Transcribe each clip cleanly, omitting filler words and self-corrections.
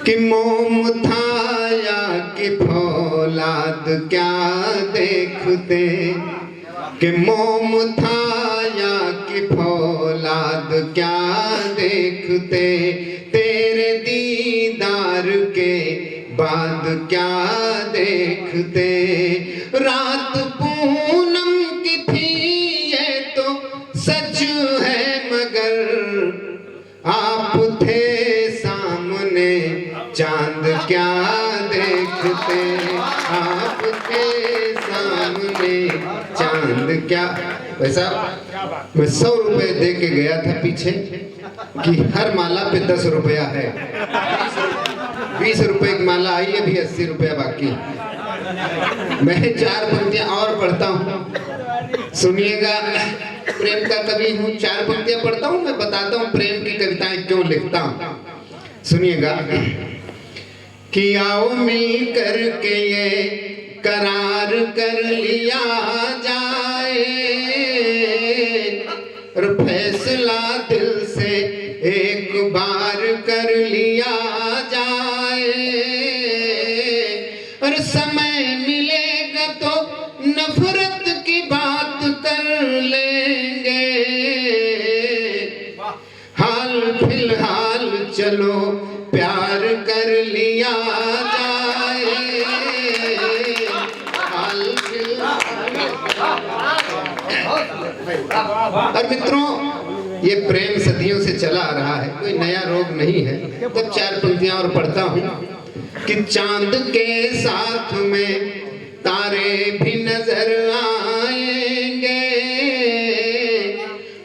कि मोम था या कि फौलाद क्या देखते, कि मोम था या कि फौलाद क्या देखते, तेरे दीदार के बाद क्या देखते। रात पूनम की थी ये तो सच है, मगर आप थे सामने चांद क्या देखते, आप थे सामने चांद क्या। वैसा मैं 100 रुपए दे के गया था पीछे कि हर माला पे 10 रुपया है, 20 रुपए की माला आई, अभी 80 रुपया बाकी। मैं 4 पंक्तियां और पढ़ता हूँ, सुनिएगा। प्रेम का कवि हूँ, 4 पंक्तियां पढ़ता हूँ, मैं बताता हूँ प्रेम की कविताएं क्यों लिखता हूँ। सुनिएगा कि आओ मिल कर के ये करार कर लिया जाए, और फैसला दिल से एक बार कर लिया जाए, और समय मिलेगा तो नफरत की बात कर लेंगे, हाल फिलहाल चलो प्यार कर लिया जाए, हाल फिलहाल। और मित्रों, ये प्रेम सदियों से चला आ रहा है, कोई नया रोग नहीं है। तब 4 पंक्तियां और पढ़ता हूं कि चांद के साथ में तारे भी नजर आएंगे,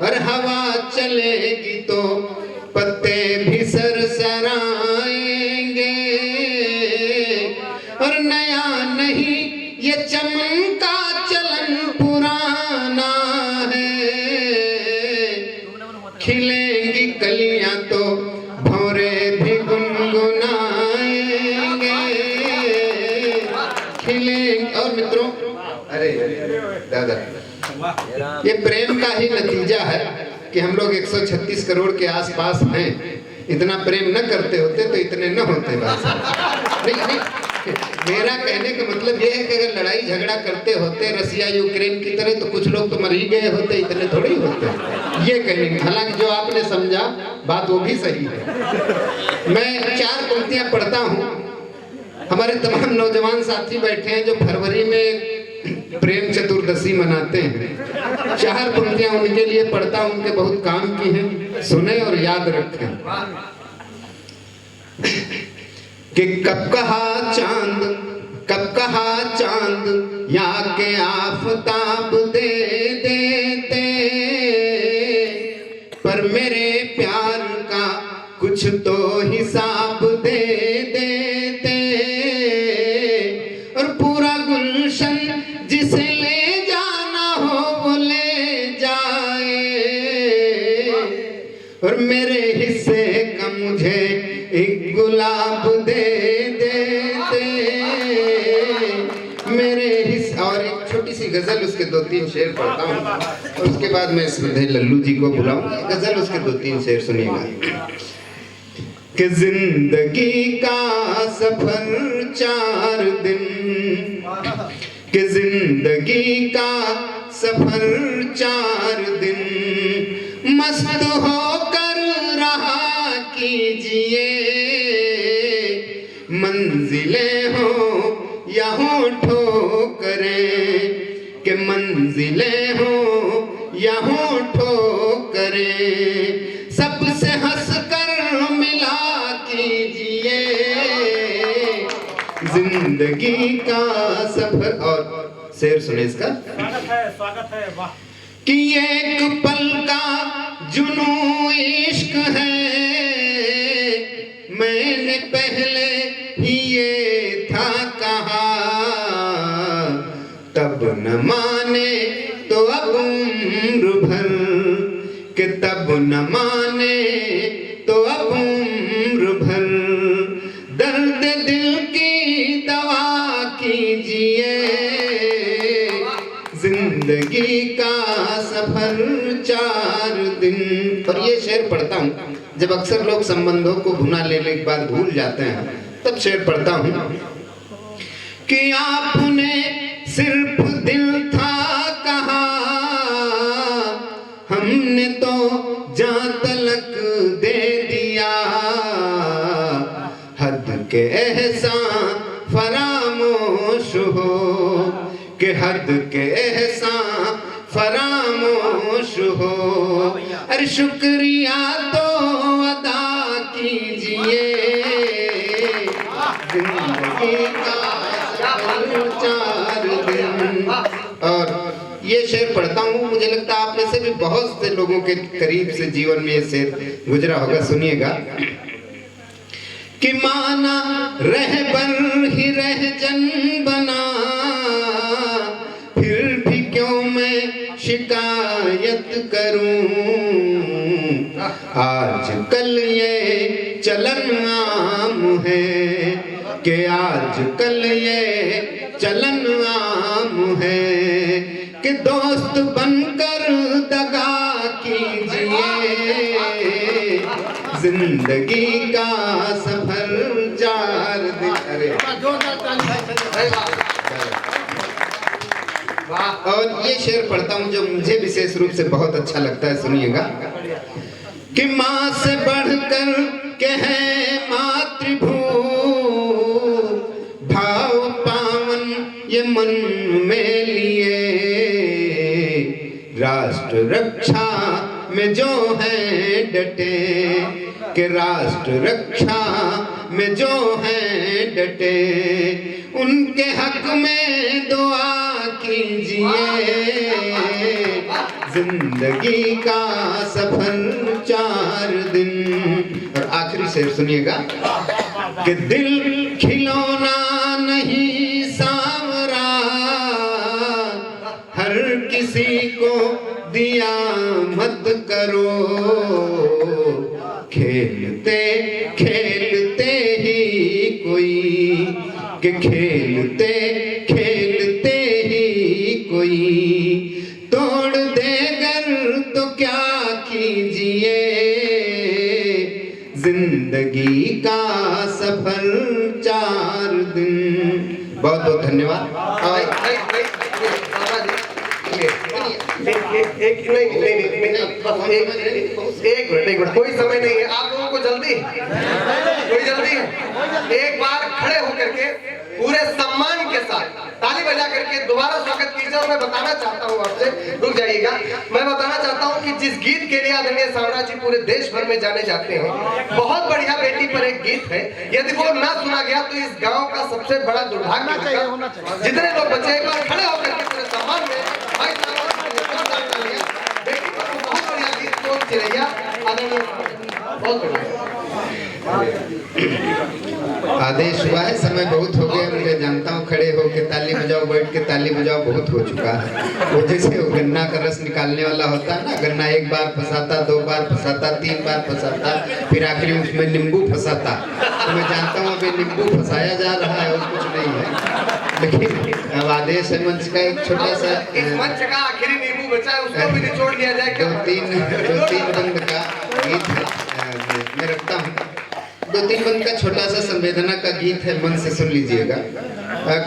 और हवा चलेगी तो पत्ते भी सरसराएंगे, और नया नहीं ये चमन का चलन पुराना है, खिलेंगी कलियां तो भौरे भी गुनगुनाएंगे, खिलेंगे। और मित्रों, अरे दादा, ये प्रेम का ही नतीजा है कि हम लोग 136 करोड़ के आसपास हैं। इतना प्रेम न करते होते तो इतने न होते। नहीं, मेरा कहने का मतलब ये है कि अगर लड़ाई झगड़ा करते होते रसिया यूक्रेन की तरह तो कुछ लोग तो मर ही गए होते, इतने थोड़े ही होते। ये कहने, हालांकि जो आपने समझा बात वो भी सही है। मैं 4 पंक्तियां पढ़ता हूँ। हमारे तमाम नौजवान साथी बैठे हैं जो फरवरी में प्रेम चतुर्दशी मनाते हैं। 4 पंक्तियां उनके लिए पढ़ता हूं, उनके बहुत काम की हैं, सुने और याद रखें। कि कब कहा चांद या के आफताब दे देते, पर मेरे प्यार का कुछ तो हिसाब दे देते, और पूरा गुलशन जिसे ले जाना हो वो ले जाए, और मेरे हिस्से का मुझे एक गुलाब दे देते, मेरे हिस्से। और एक छोटी सी गजल, उसके 2-3 शेर पढ़ता हूँ, और उसके बाद मैं श्रद्धेय लल्लू जी को बुलाऊंगा। गजल, उसके 2-3 शेर सुनिएगा। कि जिंदगी का सफर 4 दिन, कि जिंदगी का सफर 4 दिन, मस्त होकर रहा कीजिए, मंजिलें हो या हो ठोकरें, कि मंजिलें हो या हो ठोकरें, सबसे हंसकर मिला कीजिए जिंदगी का सफर। और शेर सुने इसका। स्वागत है, वाह। कि एक पल का जुनून इश्क है, मैंने पहले ही ये था कहा, तब न माने तो अब उम्र भर, कि तब न माने तो अब उम्र भर, दर्द दिल की दवा कीजिए, जिंदगी का सफर 4 दिन। और ये शेर पढ़ता हूँ, जब अक्सर लोग संबंधों को भुना लेने के बाद भूल जाते हैं, तब शेर पढ़ता हूं कि आपने सिर्फ दिल था कहा, हमने तो जान तलक दे दिया, हद के एहसान फरामोश हो, कि हद के एहसान फरामोश हो। अरे शुक्रिया तो अदा कीजिए, जिंदगी का 4 दिन। और ये शेर पढ़ता हूँ, मुझे लगता है आप में से भी बहुत से लोगों के करीब से जीवन में ये शेर गुजरा होगा। सुनिएगा कि माना रहबर ही रहजन बना, फिर भी क्यों मैं शिकायत करूं, आज कल ये चलन आम है, कि आज कल ये चलन आम है, कि दोस्त बनकर दगा कीजिए, जिंदगी का सफर 4 दिन। अरे और ये शेर पढ़ता हूँ जो मुझे विशेष रूप से बहुत अच्छा लगता है। सुनिएगा कि माँ से बढ़कर के है मातृभू, भाव पावन ये मन में लिए, राष्ट्र रक्षा में जो है डटे, कि राष्ट्र रक्षा में जो है डटे, उनके हक में दुआ कीजिए, जिंदगी का सफर 4 दिन। और आखिरी शेर सुनिएगा कि दिल खिलौना नहीं सांवरा, हर किसी को दिया मत करो, खेलते खेलते ही कोई, कि खेलते खेलते ही कोई तोड़ दे घर तो क्या कीजिए, जिंदगी का सफर 4 दिन। बहुत बहुत धन्यवाद। एक मिनट, कोई समय नहीं है, आप लोगों को जल्दी, कोई जल्दी है। एक बार खड़े होकर के पूरे सम्मान के साथ ताली बजा करके दोबारा स्वागत कीजिए। और मैं बताना चाहता हूँ आपसे, रुक जाइएगा, मैं बताना चाहता हूँ कि जिस गीत के लिए आदरणीय सावरा जी पूरे देश भर में जाने जाते हैं, बहुत बढ़िया बेटी पर एक गीत है, यदि वो ना सुना गया तो इस गाँव का सबसे बड़ा दुर्भाग्य होगा। जितने लोग बचे एक बार खड़े होकर के पूरे सम्मान में बेटी पर बहुत बढ़िया गीत को चिरैया आदरणीय बहुत बढ़िया आदेश हुआ है, समय बहुत हो गया, मुझे जानता हूँ। खड़े होके ताली बजाओ, बैठ के ताली बजाओ बहुत हो चुका है। वो जैसे वो गन्ना का रस निकालने वाला होता है ना, गन्ना 1 बार फंसाता, 2 बार फंसाता, 3 बार फंसाता, फिर आखिरी में उसमें नींबू फंसाता। तो मैं जानता हूँ अभी नींबू फंसाया जा रहा है और कुछ नहीं है। लेकिन अब आदेश है मंच का एक छोटा सा, इस मंच का आखिरी नींबू बचा है, उसको भी निचोड़ लिया जाए। 2-3 बंद का गीत मैं रखता हूँ। 2-3 बंद का छोटा सा संवेदना का गीत है, मन से सुन लीजिएगा।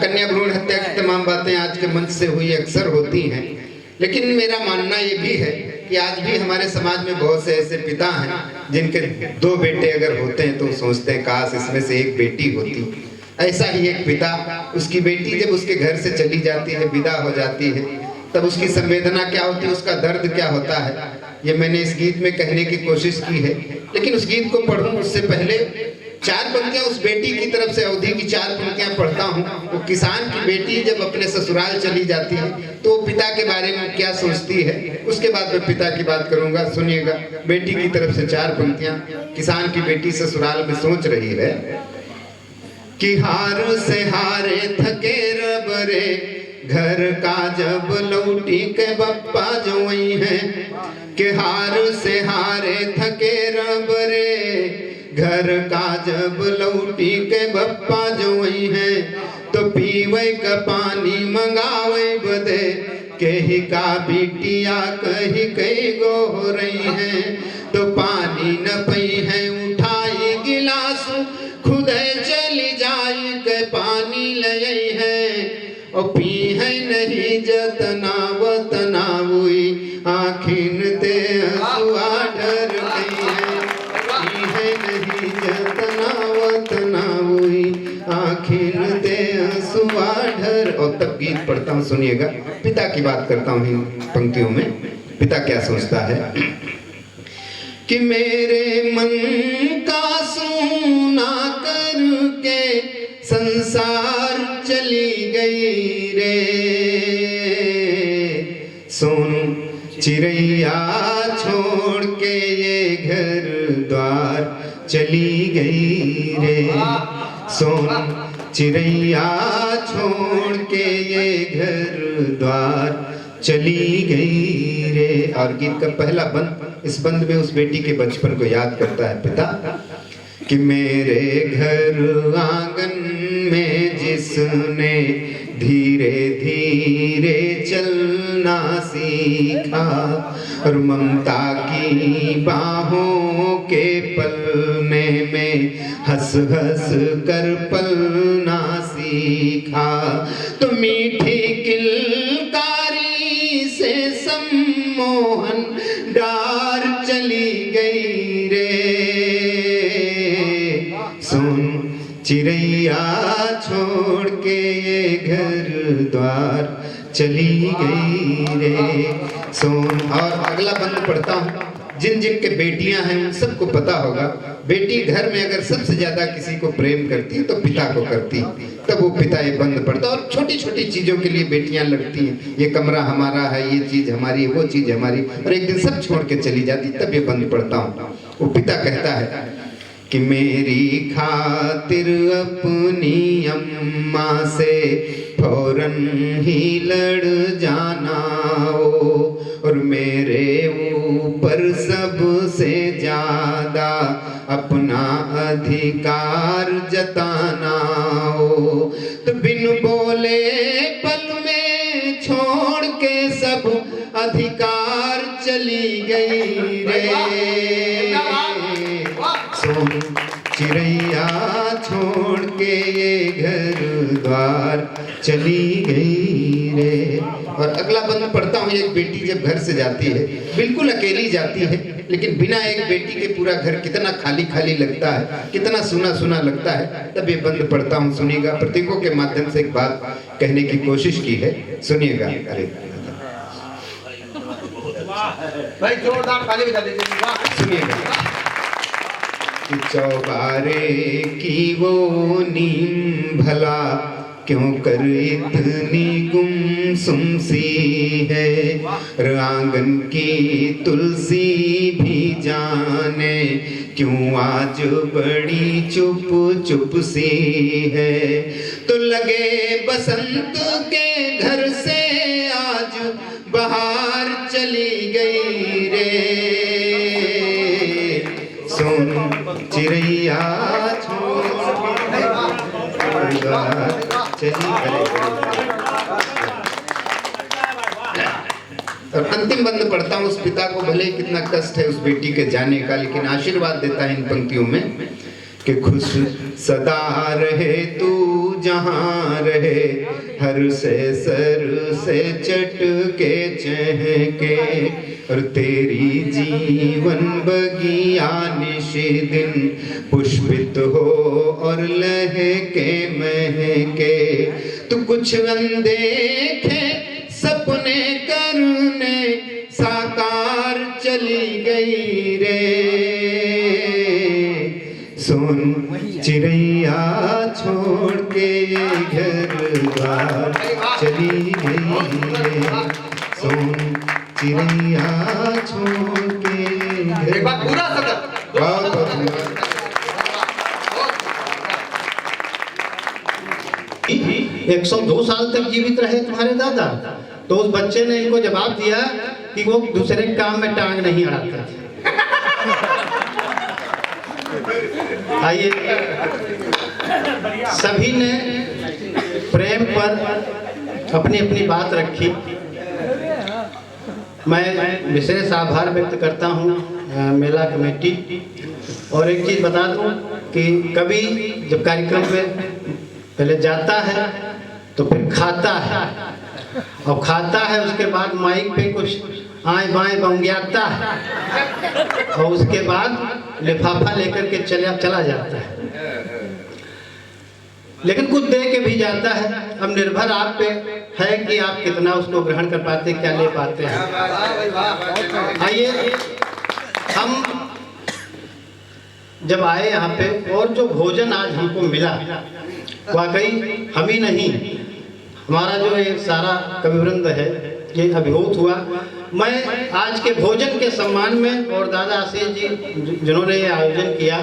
कन्या भ्रूण हत्या की तमाम बातें आज के मंच से हुई अक्सर होती हैं, लेकिन मेरा मानना ये भी है कि आज भी हमारे समाज में बहुत से ऐसे पिता हैं जिनके 2 बेटे अगर होते हैं तो सोचते हैं काश इसमें से एक बेटी होती। ऐसा ही एक पिता, उसकी बेटी जब उसके घर से चली जाती है, विदा हो जाती है, तब उसकी संवेदना क्या होती है, उसका दर्द क्या होता है, ये मैंने इस गीत में कहने की कोशिश की है। लेकिन उस गीत को पढ़ूं उससे पहले 4 पंक्तियां उस बेटी की तरफ से, अवधि की 4 पंक्तियां पढ़ता हूं। वो किसान की बेटी जब अपने ससुराल चली जाती है तो वो पिता के बारे में क्या सोचती है, उसके बाद मैं पिता की बात करूंगा। सुनिएगा, बेटी की तरफ से 4 पंक्तियां। किसान की बेटी ससुराल में सोच रही है कि हार से हारे थके रबरे, घर का जब लौटी के बप्पा जोई है, कि हार से हारे थके रबरे, घर का जब लौटी के बप्पा जोई है, तो पीवे का पानी मंगावे बदे, कही का बिटिया कही कई गो हो रही है, तो पानी न पई है उठाई गिलास खुद चली जाई के पानी लई है और पी है नहीं जतना वतना हुई आखिन ते हसुआ डर गई है पी है नहीं जतना वतना हुई आखिन ते हसुआ डर। और तब गीत पढ़ता हूँ सुनिएगा, पिता की बात करता हूँ इन पंक्तियों में। पिता क्या सोचता है कि मेरे मन का सुना करके संसार चली गई रे, सोनू चिड़ैया छोड़ के ये घर द्वार चली गई रे, सोनू चिड़ैया छोड़ के ये घर द्वार चली गई रे। और गीत का पहला बंद, इस बंद में उस बेटी के बचपन को याद करता है पिता कि मेरे घर आंगन में जिसने धीरे धीरे चलना सीखा और ममता की बाहों के पलने में हंस हंस कर पलना सीखा, तो मीठी किलकारी से सम्मोहन डार चली गई रे, सुन चिड़ैया छोड़ के ये घर द्वार चली गई रे, सोन। और अगला बंद पढ़ता हूँ। जिन जिन के बेटियां हैं उन सबको पता होगा, बेटी घर में अगर सबसे ज्यादा किसी को प्रेम करती है तो पिता को करती, तब वो पिता ये बंद पढ़ता। और छोटी छोटी चीजों के लिए बेटियां लड़ती हैं, ये कमरा हमारा है, ये चीज हमारी है, वो चीज हमारी, और एक दिन सब छोड़ के चली जाती, तब ये बंद पढ़ता हूँ। वो पिता कहता है कि मेरी खातिर अपनी अम्मा से फौरन ही लड़ जाना हो और मेरे ऊपर सबसे ज्यादा अपना अधिकार जताना हो, तो बिन बोले पल में छोड़ के सब अधिकार चली गई रे, सोनू चिड़ैया छोड़ के ये घर द्वार चली गई रे। और अगला बंद पढ़ता हूँ। एक बेटी जब घर से जाती है, बिल्कुल अकेली जाती है, लेकिन बिना एक बेटी के पूरा घर कितना खाली खाली लगता है, कितना सुना सुना लगता है, तब ये बंद पढ़ता हूँ। सुनिएगा, प्रतीकों के माध्यम से एक बात कहने की कोशिश की है, सुनिएगा। अरे भाई जोरदार ताली बजा दीजिए, सुनिएगा। चौबारे की वो नीम भला क्यों कर इतनी गुमसुम सी है, आंगन की तुलसी भी जाने क्यों आज बड़ी चुप चुप सी है, तो लगे बसंत के घर से आज बहार चली गई रे, सोनू चिड़ैया छोड़ चली गई। और अंतिम बंद पढ़ता हूँ। उस पिता को भले कितना कष्ट है उस बेटी के जाने का, लेकिन आशीर्वाद देता है इन पंक्तियों में कि खुश सदा रहे तू जहाँ रहे, हर से सर से चट के चहके, और तेरी जीवन बगिया निशिदिन पुष्पित हो और लहके महके, तू कुछ अनदेखे सपने करने साकार चली गई रे, सोनू चिड़ैया छोड़ के घर द्वार चली गई रे, सोनू चिड़ैया छोड़ के एक बार पूरा सदन बहुत बहुत 102 साल तक जीवित रहे तुम्हारे दादा, तो उस बच्चे ने इनको जवाब दिया कि वो दूसरे के काम में टांग नहीं अड़ाते थे। आइए, सभी ने प्रेम पर अपनी अपनी बात रखी। मैं विशेष आभार व्यक्त करता हूँ मेला कमेटी। और एक चीज़ बता दूं कि कभी जब कार्यक्रम में पहले जाता है तो फिर खाता है, और खाता है उसके बाद माइक पे कुछ आए बाएं बंगियाता है, और उसके बाद लिफाफा लेकर के चला जाता है, लेकिन कुछ दे के भी जाता है। अब निर्भर आप पे है कि आप कितना उसको ग्रहण कर पाते, क्या ले पाते हैं। आइए हम जब आए यहाँ पे, और जो भोजन आज हमको मिला, वाकई हम ही नहीं, हमारा जो ये सारा कविवृंद है ये अभिभूत हुआ। मैं आज के भोजन के सम्मान में, और दादा आशीष जी जिन्होंने ये आयोजन किया,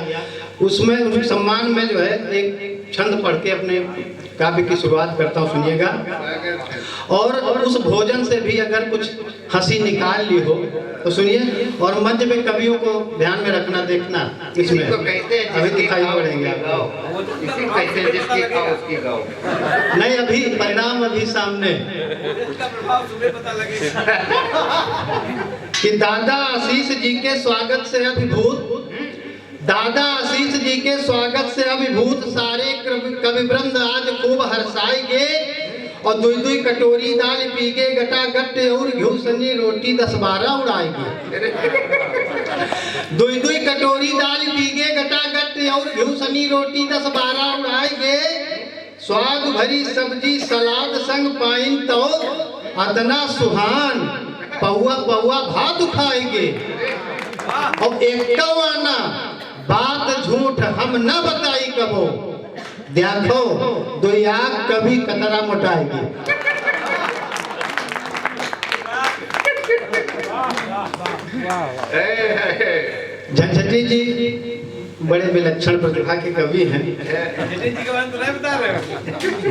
उसमें उस सम्मान में जो है एक छंद पढ़ के अपने काव्य की शुरुआत करता हूँ, सुनिएगा। और उस भोजन से भी अगर कुछ हंसी निकाल ली हो तो सुनिए, और मंच में कवियों को ध्यान में रखना, देखना, इसमें अभी दिखाई पड़ेंगे नहीं, अभी परिणाम अभी सामने कि दादा आशीष जी के स्वागत से अभिभूत, दादा आशीष जी के स्वागत से अभिभूत सारे कविवृंद आज खूब हर्षाएंगे, और दुई दुई कटोरी दाल पीगे, गटा गट्टे और घी सनी रोटी 10-12 उड़ाएंगे। दुई दुई कटोरी दाल पीगे, गटा गट्टे और घी सनी रोटी 10-12 उड़ाएंगे। स्वाद भरी सब्जी सलाद संग पाइन तो अदना सुहान पौआ पौआ भात खाएंगे। और एक आना बात झूठ हम न बताई कबो, देखो दो आग कभी कतरा मोटाएगी। झंझटी जी बड़े विलक्षण प्रतिभा के कवि हैं।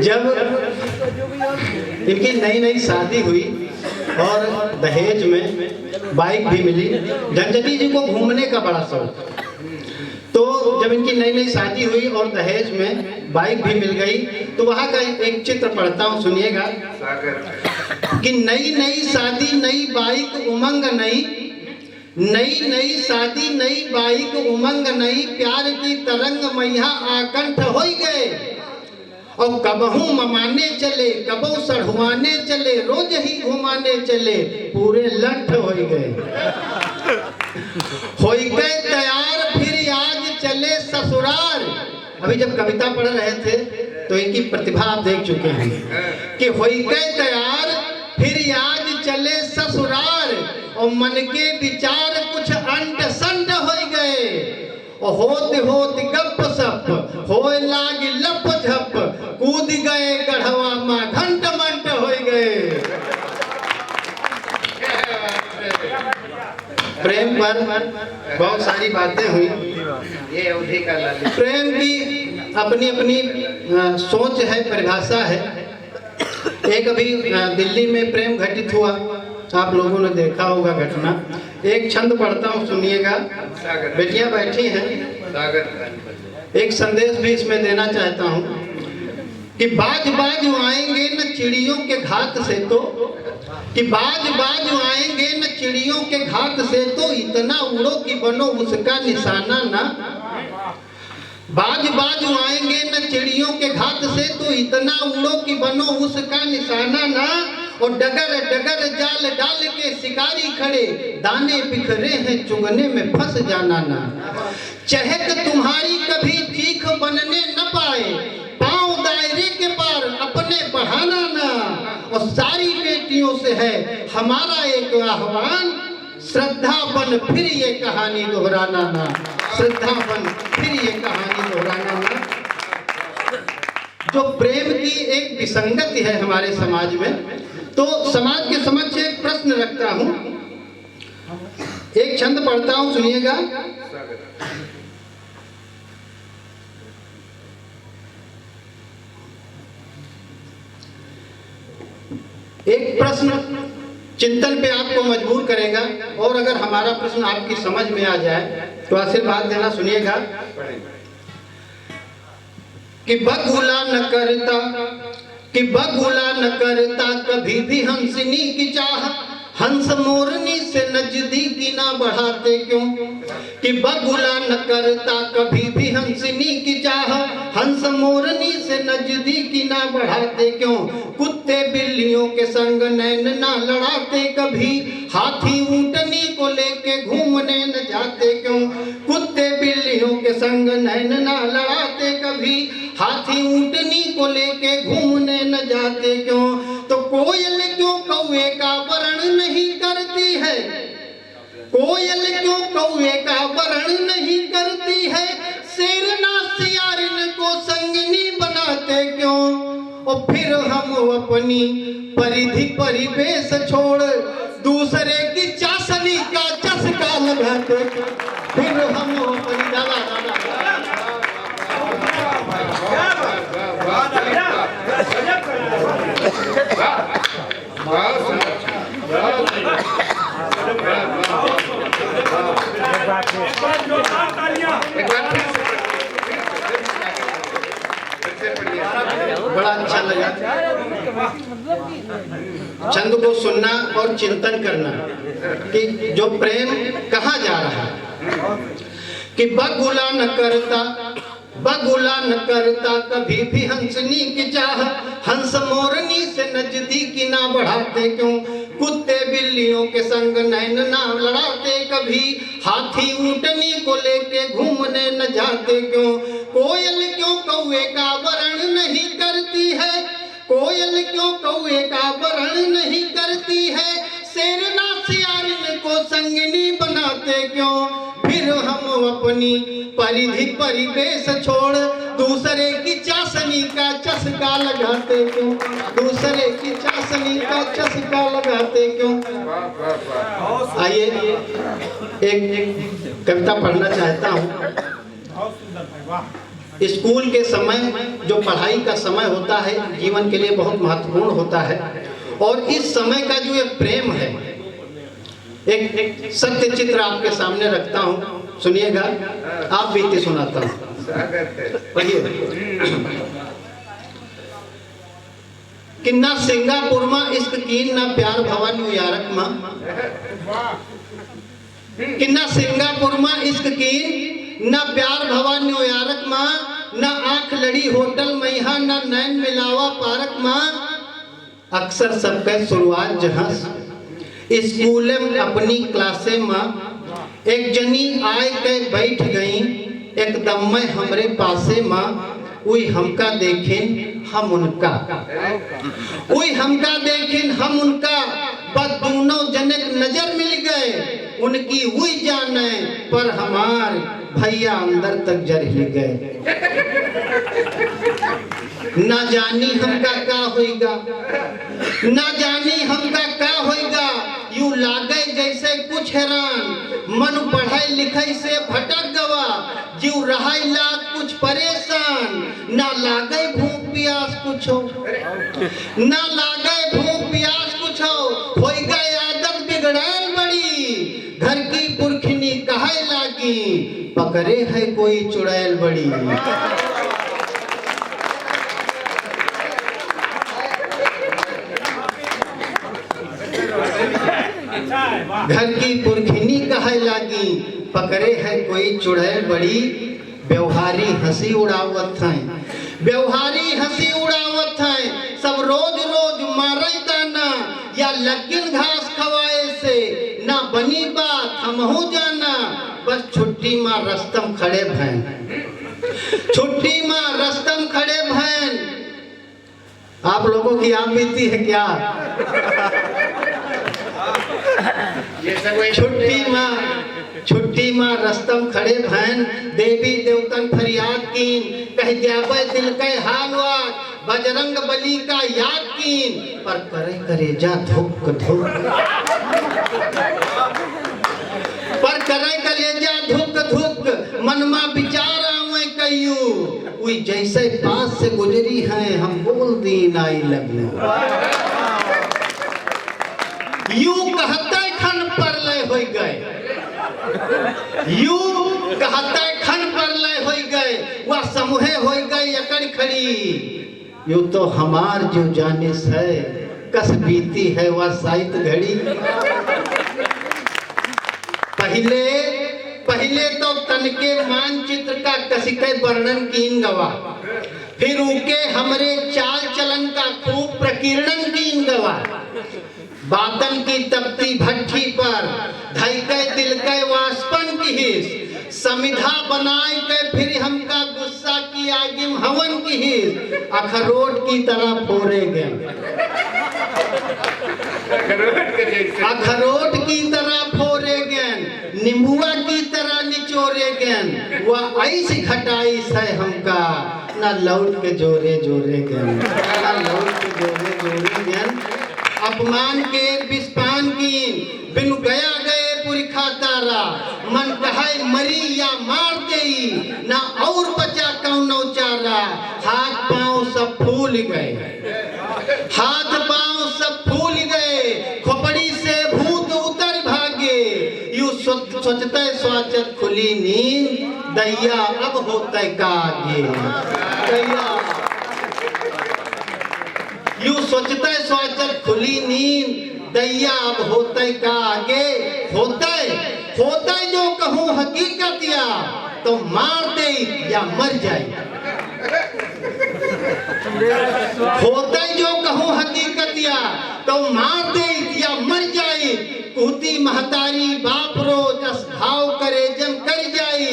जब इनकी नई नई शादी हुई और दहेज में बाइक भी मिली, झंझटी जी को घूमने का बड़ा शौक, तो जब इनकी नई नई शादी हुई और दहेज में बाइक भी मिल गई, तो वहाँ का एक चित्र पढ़ता हूँ, सुनिएगा कि नई नई शादी नई बाइक उमंग नई, नई नई शादी नई बाइक उमंग नई, प्यार की तरंग मैया आकंठ हो गए। और कबहू ममाने चले कबहू सढ़ुआने चले, रोज ही घुमाने चले पूरे लंठ हो गए। हो गए तैयार फिर आज चले ससुराल। अभी जब कविता पढ़ रहे थे तो इनकी प्रतिभा आप देख चुके हैं कि हो गए तैयार फिर आज चले ससुराल, और मन के विचार कुछ अंट संट हो गए। और होते होते गप सप हो लागी लप झप, कूद गए गढ़वा माँ घंट मंट हो गए। प्रेम पर बहुत सारी बातें हुई, ये अवधि का प्रेम की अपनी अपनी सोच है, परिभाषा है। एक अभी दिल्ली में प्रेम घटित हुआ, आप लोगों ने देखा होगा घटना। एक छंद पढ़ता हूँ, सुनिएगा। बेटियां बैठी हैं, एक संदेश भी इसमें देना चाहता हूँ कि बाज बाज आएंगे न चिड़ियों के घाट से, तो कि बाज बाज आएंगे न चिड़ियों के घाट से, तो इतना उड़ो कि बनो उसका निशाना ना। बाज बाज आएंगे न चिड़ियों के घाट से, तो इतना उड़ो कि बनो उसका निशाना ना। और डगर डगर जाल डाल के शिकारी खड़े, दाने बिखरे हैं चुगने में फंस जाना ना। चहक तुम्हारी कभी चीख बनने न पाए, पांव दायरे के पार अपने बढ़ाना ना। और सारी बेटियों से है हमारा एक आह्वान, श्रद्धा बन फिर ये कहानी दोहराना ना, श्रद्धा बन फिर ये कहानी दोहराना ना। जो प्रेम की एक विसंगति है हमारे समाज में, तो समाज के समक्ष एक प्रश्न रखता हूं, एक छंद पढ़ता हूं, सुनिएगा। एक प्रश्न चिंतन पे आपको मजबूर करेगा, और अगर हमारा प्रश्न आपकी समझ में आ जाए तो आशीर्वाद देना, सुनिएगा। कि बगुला न करता, कि बगुला न करता कभी भी हंसनी की चाह, हंस मोरनी से नजदीकी ना बढ़ाते क्यों, कि बगुला न करता कभी भी हंसनी की चाह, हंस मोरनी से नजदीकी ना बढ़ाते क्यों, कुत्ते बिल्लियों के संग नैन ना लड़ाते कभी, हाथी ऊंटनी को लेके घूमने न जाते क्यों, कुत्ते बिल्लियों के संग नैन ना लड़ाते कभी, हाथी ऊंटनी को लेके घूमने न जाते क्यों, तो कोयल क्यों कौवे का वर्ण नहीं करती है, कोयल क्यों कौवे का वर्ण नहीं करती है, शेरना सियारिन को संगनी बनाते क्यों, और फिर हम अपनी परिधि परिवेश छोड़ दूसरे की चाशनी का चस्का लगाते क्यों, फिर हम अपनी बड़ा अच्छा लगा छंद को सुनना और चिंतन करना कि जो प्रेम कहाँ जा रहा है, कि बगुला न करता कभी भी हंसनी की चाह, हंस मोरनी से नजदीकी ना बढ़ाते क्यों, कुत्ते बिल्लियों के संग नैन ना लड़ाते कभी, हाथी ऊंटनी को लेके घूमने न जाते क्यों, कोयल क्यों कौवे का वर्ण नहीं करती है, कोयल क्यों कौवे का वर्ण नहीं करती है, शेरना सियारिन को संगनी बनाते क्यों, फिर हम अपनी परिधि परिवेश छोड़ दूसरे की चाशनी का चस्का लगाते क्यों, दूसरे की चाशनी का चस्का लगाते क्यों। आइए एक कविता पढ़ना चाहता हूँ। स्कूल के समय जो पढ़ाई का समय होता है जीवन के लिए बहुत महत्वपूर्ण होता है, और इस समय का जो एक प्रेम है, एक सत्य चित्र आपके सामने रखता हूँ, सुनिएगा, आप बीते सुनाता हूँ। कि ना सिंगापुर में इश्क कीन ना प्यार भवा न्यूयॉर्क में, कि ना सिंगापुर में इश्क कीन ना प्यार भवा न्यूयॉर्क में, ना आंख लड़ी होटल में यहाँ, ना नैन मिलावा पार्क में, अक्सर सबके शुरुआत जहाँ स्कूल में अपनी क्लासे में, एक जनी आए के बैठ गई एकदम में हमरे पासे में, उई हमका देखें हम उनका, उई हमका देखें हम उनका, बस दोनों जनक नजर मिल गए, उनकी हुई जाने पर हमार भैया अंदर तक जर ही गए, ना जानी हमका का होएगा, ना जानी हमका का होएगा, यूं लागे जैसे कुछ हैरान, मन पढ़ाई लिखाई से भटक गवा, जीव रहाई लाग कुछ परेशान, ना लागे भूख प्यास कुछो, ना लागे भूख प्यास कुछो, होएगा आदत बिगड़ैल बड़ी, घर की पुरखनी कहे लागी, पकड़े है कोई चुड़ैल बड़ी। घर की पुरखनी कहे लागी, पकड़े है कोई चुड़ैल बड़ी, व्यवहारी हंसी उड़ावत हैं, व्यवहारी हंसी उड़ावत हैं, सब रोज रोज मारे दाना, या लगिन घास खवाए से ना बनी बात हमहू जाना, बस छुट्टी माँ रस्तम खड़े भैन, छुट्टी माँ रस्तम खड़े भैन। आप लोगों की आप बीती है क्या? छुट्टी माँ रस्तम खड़े भैन, देवी देवतन फरियाद कीन, कह जाबे दिल के हालवा, बजरंग बली का याद कीन, पर करे करेजा धुक धुक, पर करे कलेजा धुक धुक, मनमा विचार आवे कयू, उई जैसे पास से गुजरी हैं हम बोल दीन आई लव यू, यूं कहते खन पर ले हो गए, यूं कहते खन पर ले हो गए, वह समूहे हो गए एकड़ खड़ी, यूं तो हमार जो जानिस है कस बीती है वह साइत घड़ी। पहले तो तन के मानचित्र का कसिके वर्णन कीन गवा, फिर उके हमरे चाल चलन का खूब प्रकीर्णन कीन गवा। बातन की तपती भट्ठी पर धैके दिल के वाष्पन की हिस, समिधा बनाए के फिर हमका गुस्सा की आगिम हवन की हिस। अखरोट की तरह फोड़े गए, अखरोट की तरह फोड़े गए, नींबुआ की तरह निचोरे गए। वह ऐसी घटाई से हमका ना लौट के जोरे जोरे गए, ना लौट के जोरे जोरे गए। अपमान के विस्पान की बिनु गया गए पुरखा तारा, मन कहे मरी या मार देई, ना और बचा कौनो चारा। हाथ पांव सब फूल गए, हाथ पांव सब फूल गए, खोपड़ी से भूत उतर भागे। यूं सोचते स्वाचत खुली नींद, दैया अब होते का आगे। दैया यूं सोचते स्वाचत खुली नींद, दैया अब होते का आगे। होते जो कहूँ हकीकत या तो मार दे या मर जाए। होते जो कहूँ हकीकत या तो मार दे या मर जाए। कहती महतारी बाप रोज घाव करे जम कर जाए,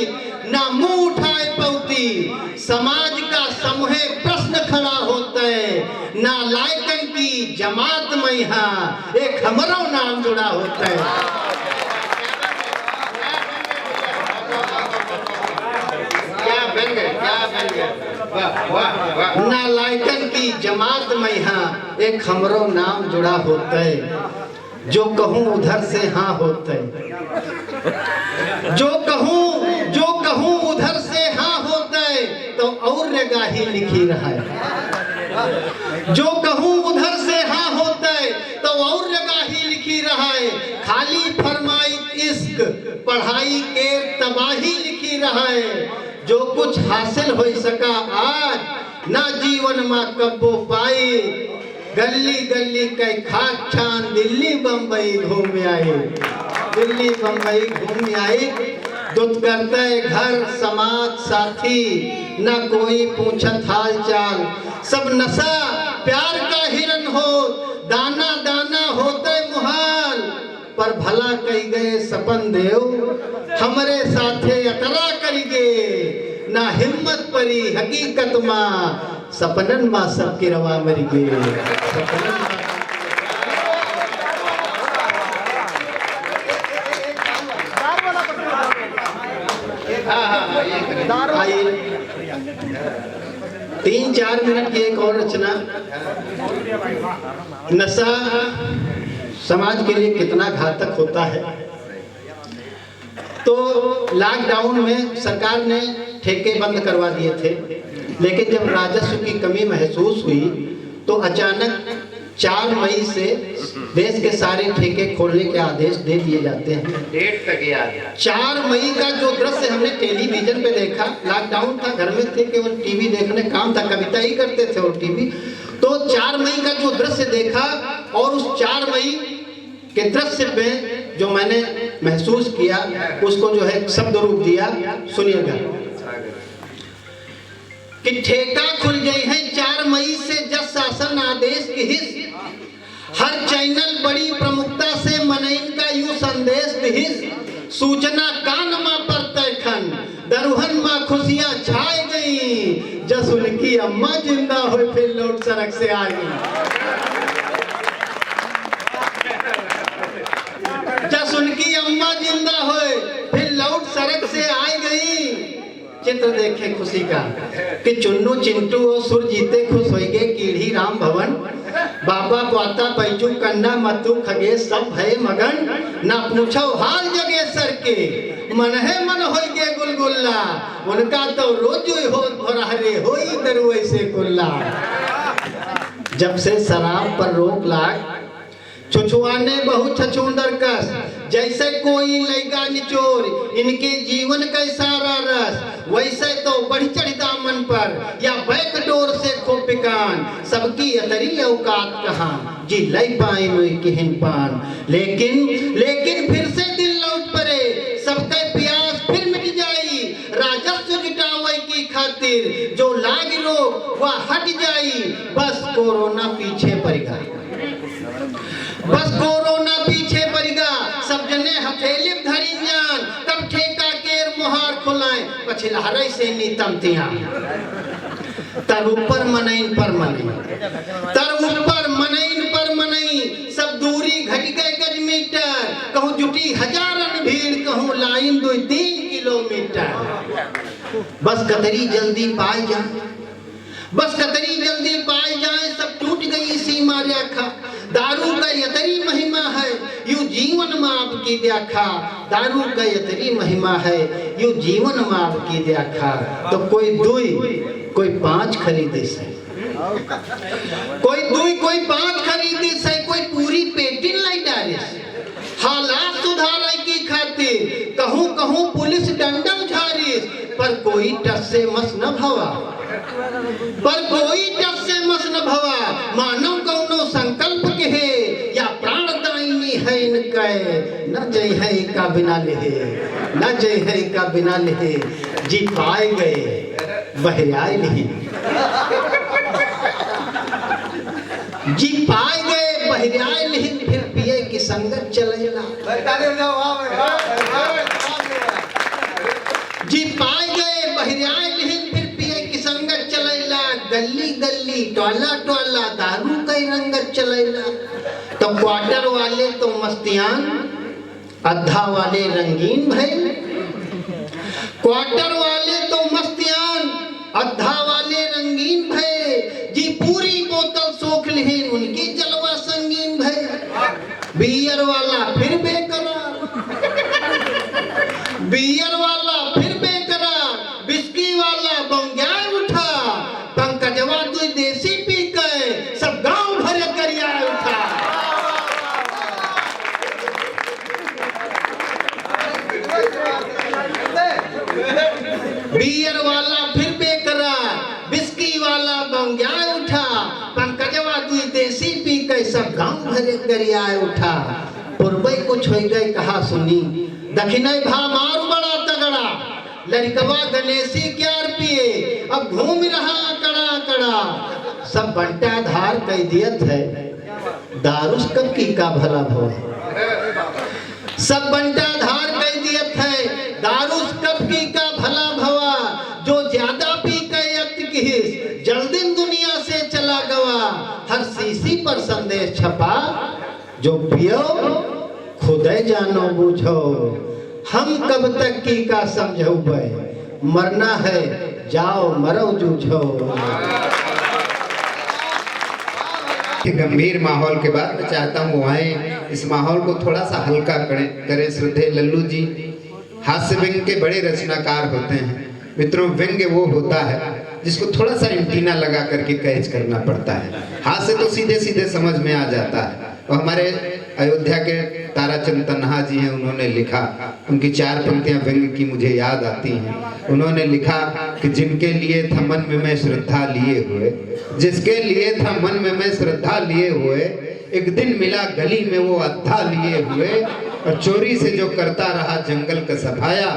ना मुंह उठाए पौती समाज का समूह प्रश्न खड़ा होता है। ना लायकन की जमात में यहाँ एक हमरो नाम जुड़ा होता है। ना लायकन की जमात में यहाँ एक हमरो नाम जुड़ा होता है। जो कहूँ उधर से हाँ होता है, जो कहूँ उधर से हाँ होता है तो और निगाही लिखी रहा है। जो कहूँ उधर से हाँ होता है तो और निगाही लिखी रहा है। खाली फरमाई इश्क पढ़ाई के तबाही लिखी रहा है। जो कुछ हासिल हो सका आज, ना जीवन में कब्बो पाए। गली गली के खाक छान दिल्ली बम्बई घूम आए, दिल्ली बम्बई घूम आए। दुख करते घर समाज साथी, न कोई पूछत हाल चाल। सब नशा प्यार का हिरन हो, दाना दाना होते मुहाल। पर भला कही गए सपन देव, हमरे साथे अतरा करिगे। ना हिम्मत परी हकीकत माँ, सपनन माँ सबके रवा मरी गे। आइए 3-4 मिनट की एक और रचना। नशा समाज के लिए कितना घातक होता है। तो लॉकडाउन में सरकार ने ठेके बंद करवा दिए थे, लेकिन जब राजस्व की कमी महसूस हुई तो अचानक 4 मई से देश के सारे ठेके खोलने के आदेश दे दिए जाते हैं। डेट तक याद। 4 मई का जो दृश्य हमने टेलीविजन पे देखा, लॉकडाउन था, घर में थे, केवल टीवी देखने काम था, कविता ही करते थे और टीवी। तो 4 मई का जो दृश्य देखा और उस 4 मई के दृश्य पे जो मैंने महसूस किया उसको जो है शब्द रूप दिया, सुनिएगा। कि ठेका खुल गई है 4 मई से जज शासन आदेश की हिस्स। हर चैनल बड़ी प्रमुखता से मनइन का यूं संदेश दिहिस। सूचना कान मा पर खन दरुहन मा खुशियां छाए गई। जस उनकी अम्मा जिंदा हो फिर लौट सड़क से आ गई। जस उनकी अम्मा जिंदा हो फिर लौट सड़क से आ गई। चित्र देखे खुशी का कि चुन्नू चिंटू और सुर जीते खुश होइगे कीढ़ी राम भवन। बाबा पोता पैचू कन्ना मतु खगे सब भय मगन। ना पूछो हाल जगे सर के मन है मन होइगे गुलगुल्ला। उनका तो रोज हो भरहरे होई दरु ऐसे कुल्ला। जब से शराब पर रोक लाग छुछुआने बहुत छछूंदर कस। जैसे कोई लैगा निचोर इनके जीवन का सारा रस। वैसे तो बढ़ी चढ़ी दामन पर या बैक डोर से खो कान, सबकी अतरी औकात कहाँ, जी लई पाए नोई केहन पान। लेकिन फिर से दिल लौट पड़े, सबके प्यास फिर मिट जाई, राजस्व जुटावे की खातिर जो लाग रोग वह हट जाई। बस कोरोना पीछे पड़ेगा, बस कोरोना पीछे पड़ेगा, सब जने हथेली धरी जान, तब ठेका केर मुहार खुलाए, पछिलहरे से नीतम तिया। तर ऊपर मनैन पर मनई, तर ऊपर मनैन पर मनई, सब दूरी घट गए गज मीटर, कहूँ जुटी हजारन भीड़, कहूँ लाइन 2-3 किलोमीटर। बस कतरी जल्दी पाई जाए, बस कतरी जल्दी पाई जाए, सब टूट गई सीमा रेखा। दारू का यतरी महिमा है, यू जीवन में आपकी व्याख्या, दारू का यतरी महिमा है, यू जीवन में आपकी व्याख्या। तो कोई 2 कोई 5 खरीदे से, कोई 2 कोई 5 खरीदे से, कोई पूरी पेटी लाई डाले से। हालात सुधारे की खातिर कहूँ पुलिस डंडा झारिस, पर कोई टस से मस न भवा, पर कोई टस से मस न भवा। मानव कौनो संकल्प के है, या प्राण दायिनी है इनका, न जय है का बिना लेहे, न जय है का बिना लेहे। जी पाए गए बहराए नहीं, जी पाए गए बहराए नहीं, फिर पिए की संगत चलेला। जी पाए गए बहराए नहीं, फिर पिए की संगत चलेला। गली गली टोला टोला दारू कई रंगत चलेला। तो क्वार्टर वाले तो मस्तियान, अद्धा वाले रंगीन भइल, क्वार्टर वाले तो मस्तियान, अद्धा वाले रंगीन भय। जी पूरी बोतल सोख लें, उनकी जलवा संगीन भय। बियर वाला फिर बेकरार, बियर वाला फिर बेकरार, बिस्की वाला बंगाए उठा, पंकजवा 2 देसी पी के सब गांव भर करिया उठा। बियर वाला फिर बेकरार, बिस्की वाला बंगाए उठा, पंकजवा 2 देसी पी के सब गांव भर करिया उठा। पूर्वे कुछ हो गए कहा सुनी, दक्षिणाई भा मारू बड़ा तगड़ा, लड़कवा गणेशी क्यार पिए, अब घूम रहा कड़ा कड़ा। सब बंटा धार कह दियत है, दारूस कब की का भला भो। सब बंटा धार कह दियत है, दारूस कब की का भला भवा। जो ज्यादा पी के अत किस, जल्दी दुनिया से चला गवा। हर शीशी पर संदेश छपा, जो पियो खुदे जानो बूझो, हम कब तक की का समझो बे, मरना है जाओ मरो जूझो। गंभीर माहौल के बाद मैं चाहता हूँ वो आए, इस माहौल को थोड़ा सा हल्का करें। श्रद्धेय लल्लू जी हास्य व्यंग के बड़े रचनाकार होते हैं मित्रों। व्यंग्य वो होता है जिसको थोड़ा सा एंटीना लगा करके कैच करना पड़ता है। हास्य तो सीधे सीधे समझ में आ जाता है। और हमारे अयोध्या के ताराचंद तन्हा जी हैं, उन्होंने लिखा, उनकी 4 पंक्तियां व्यंग्य की मुझे याद आती हैं। उन्होंने लिखा कि जिनके लिए था मन में मैं श्रद्धा लिए हुए, जिसके लिए था मन में मैं श्रद्धा लिए हुए, एक दिन मिला गली में वो अद्धा लिए हुए, और चोरी से जो करता रहा जंगल का सफाया,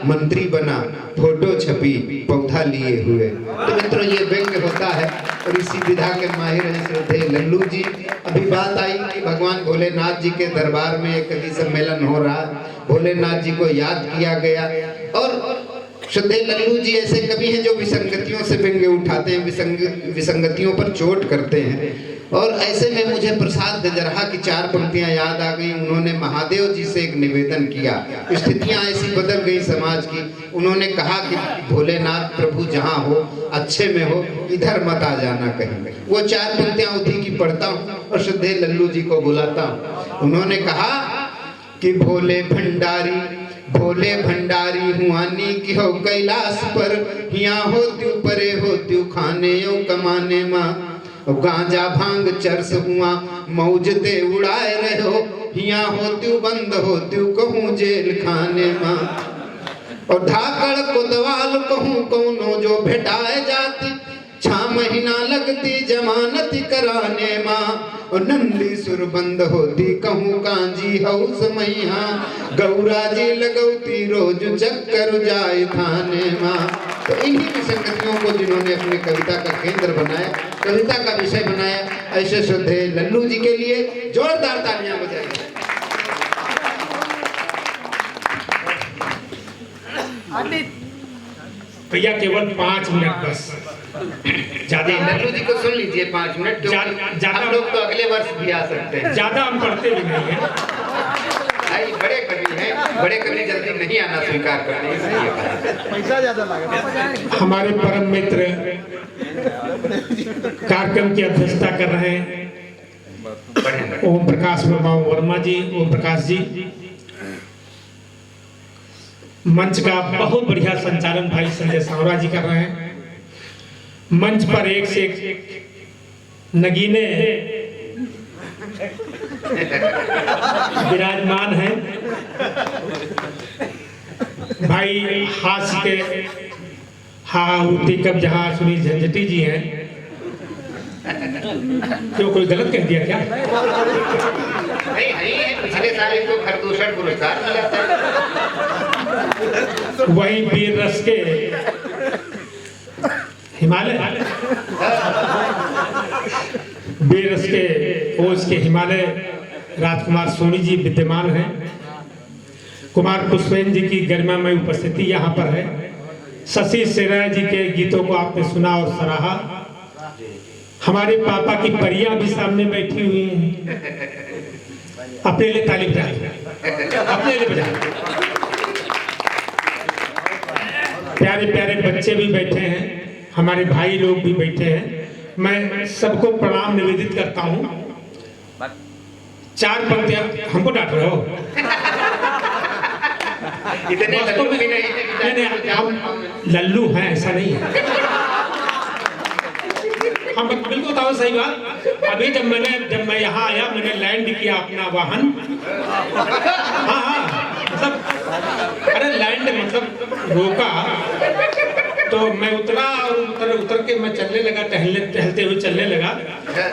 मंत्री बना फोटो छपी पौधा लिए हुए। तो मित्रों ये व्यंग्य होता है, और इसी विधा के माहिर हैं श्रद्धेय लल्लू जी। अभी बात आई कि भगवान भोलेनाथ जी के दरबार में एक कवि सम्मेलन हो रहा, भोलेनाथ जी को याद किया गया। और श्रद्धेय लल्लू जी ऐसे कवि हैं जो विसंगतियों से व्यंग्य उठाते हैं, विसंगतियों पर चोट करते हैं। और ऐसे में मुझे प्रसाद गजरहा की 4 पंक्तियां याद आ गई। उन्होंने महादेव जी से एक निवेदन किया, स्थितियां ऐसी बदल गई समाज की। उन्होंने कहा कि भोलेनाथ प्रभु जहां हो अच्छे में हो, इधर मत आ जाना कहीं। वो 4 पंक्तियां उठी की पढ़ता हूँ और श्रद्धेय लल्लू जी को बुलाता हूँ। उन्होंने कहा कि भोले भंडारी हुआनी की हो कैलाश पर, यहाँ होत्यू परे होत्यू खाने यो कमाने माँ, गांजा भांग चरस हुआ मौजते उड़ाए रहो, यहाँ होत्यू बंद होत्यू कहूँ जेल खाने माँ। और धाकड़ कोतवाल कहूँ कौनो जो भेटाए जाती, छाम महीना लगती जमानत कराने माँ, और नंदी सुर बंद होती कहूँ कांजी हौस मैया, गौरा जी लगौती रोज चक्कर जाए थाने माँ। तो इन्हीं विसंगतियों को जिन्होंने अपनी कविता का केंद्र बनाया, कविता का विषय बनाया, ऐसे श्रद्धेय लल्लू जी के लिए जोरदार तालियां बजाइए। भैया केवल 5 मिनट बस, ज्यादा लल्लू जी को सुन लीजिए 5 मिनट, क्योंकि हम लोग तो अगले वर्ष भी आ सकते हैं। ज्यादा हम पढ़ते भी नहीं हैं। भाई बड़े कवि हैं, बड़े कवि जल्दी नहीं आना स्वीकार करते हैं, इसलिए पैसा ज्यादा लगा। हमारे परम मित्र कार्यक्रम की अध्यक्षता कर रहे हैं ओम प्रकाश वर्मा जी, ओम प्रकाश जी। मंच का बहुत बढ़िया संचालन भाई संजय सावरा जी कर रहे हैं। मंच पर एक से एक नगीने विराजमान हैं। भाई हास्य के हाउती कब जहाँ सुनील झंझटी जी हैं। क्यों कोई गलत कह दिया क्या? नहीं है, पिछले साल इनको खरदूषण पुरस्कार मिला था। वही वीर रस के हिमालय, वीर रस के ओज के हिमालय राजकुमार सोनी जी विद्यमान हैं। कुमार पुष्पेन जी की गरिमामय उपस्थिति यहाँ पर है। शशि सेना जी के गीतों को आपने सुना और सराहा। हमारे पापा की परियां भी सामने बैठी हुई हैं। अपने लिए ताली बजाइए, अपने लिए बजाइए। प्यारे प्यारे बच्चे भी बैठे हैं, हमारे भाई लोग भी बैठे हैं। मैं सबको प्रणाम निवेदित करता हूँ। 4 पंक्तियां हमको डांट रहे हो? इतने लल्लू भी नहीं, हम लल्लू हैं ऐसा नहीं है। हम बिल्कुल बताओ सही बात। अभी जब मैं यहाँ आया, मैंने लैंड किया अपना वाहन। हाँ मतलब अरे लैंड मतलब रोका, तो मैं उतरा और उतर के मैं चलने लगा, टहलते हुए चलने लगा।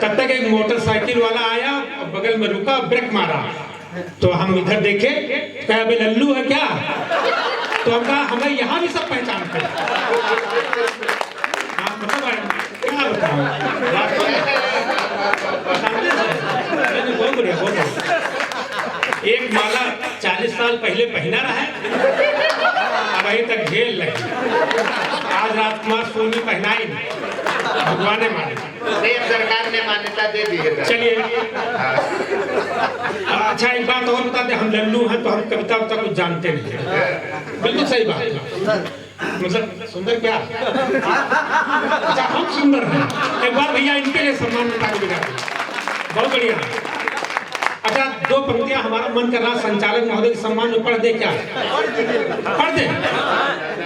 तब तक एक मोटरसाइकिल वाला आया, बगल में रुका, ब्रेक मारा। तो हम इधर देखे, कहा अबे लल्लू है क्या? तो हम कहा हमें यहाँ भी सब पहचानते हैं। क्या बताऊं, बहुत बढ़िया, बहुत बढ़िया। एक माला 40 साल पहले पहना रहा है, अब अभी तक झेल रहे। आज राजकुमार सोनी पहनाई भगवान ने माने, सरकार ने मान्यता दे दी है। चलिए अच्छा एक बात और बता दें, हम लल्लू हैं तो हम कविता वविता कुछ जानते नहीं। बिल्कुल सही बात है, मतलब सुंदर क्या? अच्छा हम सुंदर हैं। एक बार भैया इनके लिए सम्मान बहुत बढ़िया। अच्छा 2 पंक्तियां हमारा मन कर रहा संचालक महोदय के सम्मान में पढ़ दे क्या? पढ़ दे,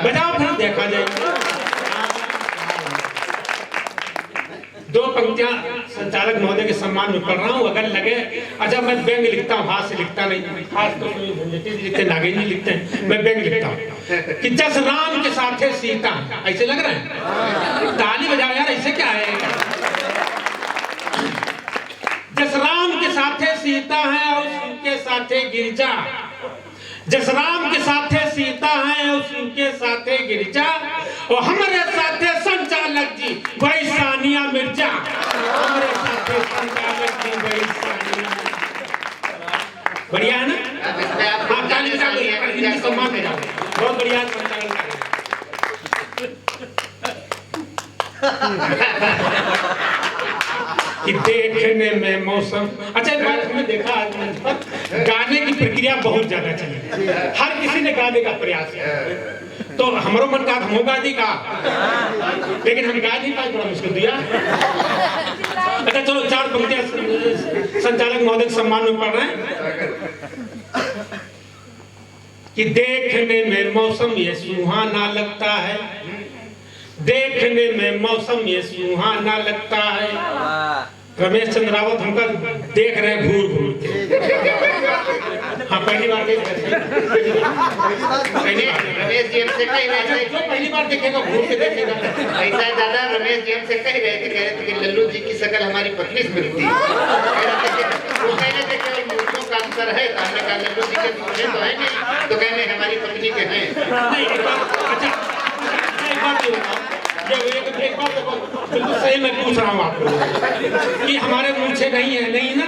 बजाओ फिर देखा जाए। 2 पंक्तियां संचालक महोदय के सम्मान में पढ़ रहा हूँ। अगर लगे, अच्छा मैं व्यंग लिखता हूँ, हाथ से लिखता नहीं। हाथ तो लिखते, नागेंद्र जी लिखते हैं, मैं व्यंग लिखता हूँ कि जस राम के साथ है सीता, ऐसे लग रहा है। ताली बजाओ यार, ऐसे क्या है? जस राम के साथ सीता है और उनके साथे गिरजा, जस राम के साथे सीता है और उनके साथे गिरजा, और हमारे साथे संचालक जी वही सानिया मिर्जा, हमारे साथे संचालक जी वही सानिया। बढ़िया है ना? हाँ ताली बजा दो, इनकी सम्मान में जाओ। बहुत बढ़िया संचालन कर कि देखने में मौसम। अच्छा एक बात हमने देखा आज मंच पर, गाने की प्रक्रिया बहुत ज्यादा चली, हर किसी ने गाने का प्रयास किया। तो हमारो मन का हम गा दी का, लेकिन हम गा नहीं पाए, थोड़ा मुश्किल दिया। अच्छा चलो 4 पंक्तियां संचालक महोदय के सम्मान में पढ़ रहे हैं कि देखने में मौसम ये सुहाना लगता है, देखने में मौसम ये सुहाना लगता है, रमेश चंद्र रावत हमका देख रहे हैं घूर घूर के। हाँ पहली बार देख रहे हैं। रमेश जी हमसे कह रहे थे, जो पहली बार देखेगा घूर के देखेगा। ऐसा है दादा, रमेश जी हमसे कह रहे थे कि लल्लू जी की शक्ल हमारी पत्नी से मिलती है। वो कह रहे थे कि मूर्खों का अंतर है, तो हमने कहा लल्लू जी के मूर्खे तो है नहीं, तो कहने हमारी पत्नी के हैं। नहीं एक बार, अच्छा एक बात ये बताओ, एक बात देखो, बिल्कुल सही मैं पूछ रहा हूँ आपको कि हमारे मूछे नहीं है, नहीं ना,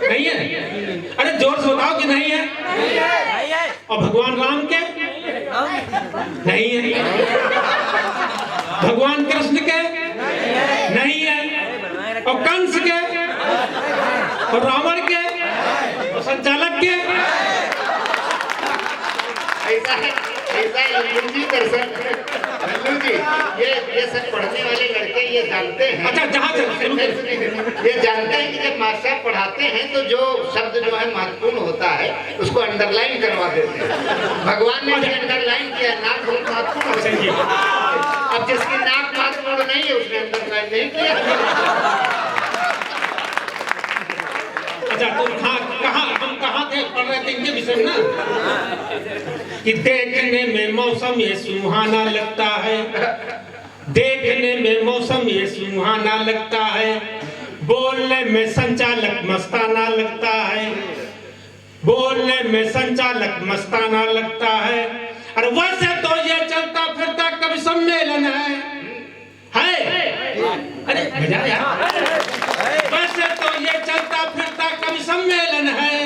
नहीं है। अरे जोर से बताओ कि नहीं है। और भगवान राम के नहीं है, भगवान कृष्ण के नहीं है, और कंस के और रावण के और संचालक के। ऐसा है लल्लू जी दरअसल, लल्लू जी ये सब पढ़ने वाले लड़के ये जानते हैं। अच्छा जहाँ से ये जानते हैं कि जब मास्टर पढ़ाते हैं तो जो शब्द जो है महत्वपूर्ण होता है उसको अंडरलाइन करवा देते हैं। भगवान ने भी अंडरलाइन किया, नाक बहुत महत्वपूर्ण होता है। अब जिसकी नाक महत्वपूर्ण नहीं है उसने अंडरलाइन नहीं किया। अच्छा तो हम कहाँ थे, पढ़ रहे थे इनके विषय में ना, कि देखने में मौसम ये सुहाना लगता है, देखने में मौसम ये सुहाना लगता है, बोलने में संचालक मस्ताना लगता है, बोलने में संचालक मस्ताना लगता है। अरे वैसे तो ये चलता फिरता कभी सम्मेलन है। अरे मजा यार, वैसे तो ये चलता फिरता कभी सम्मेलन है,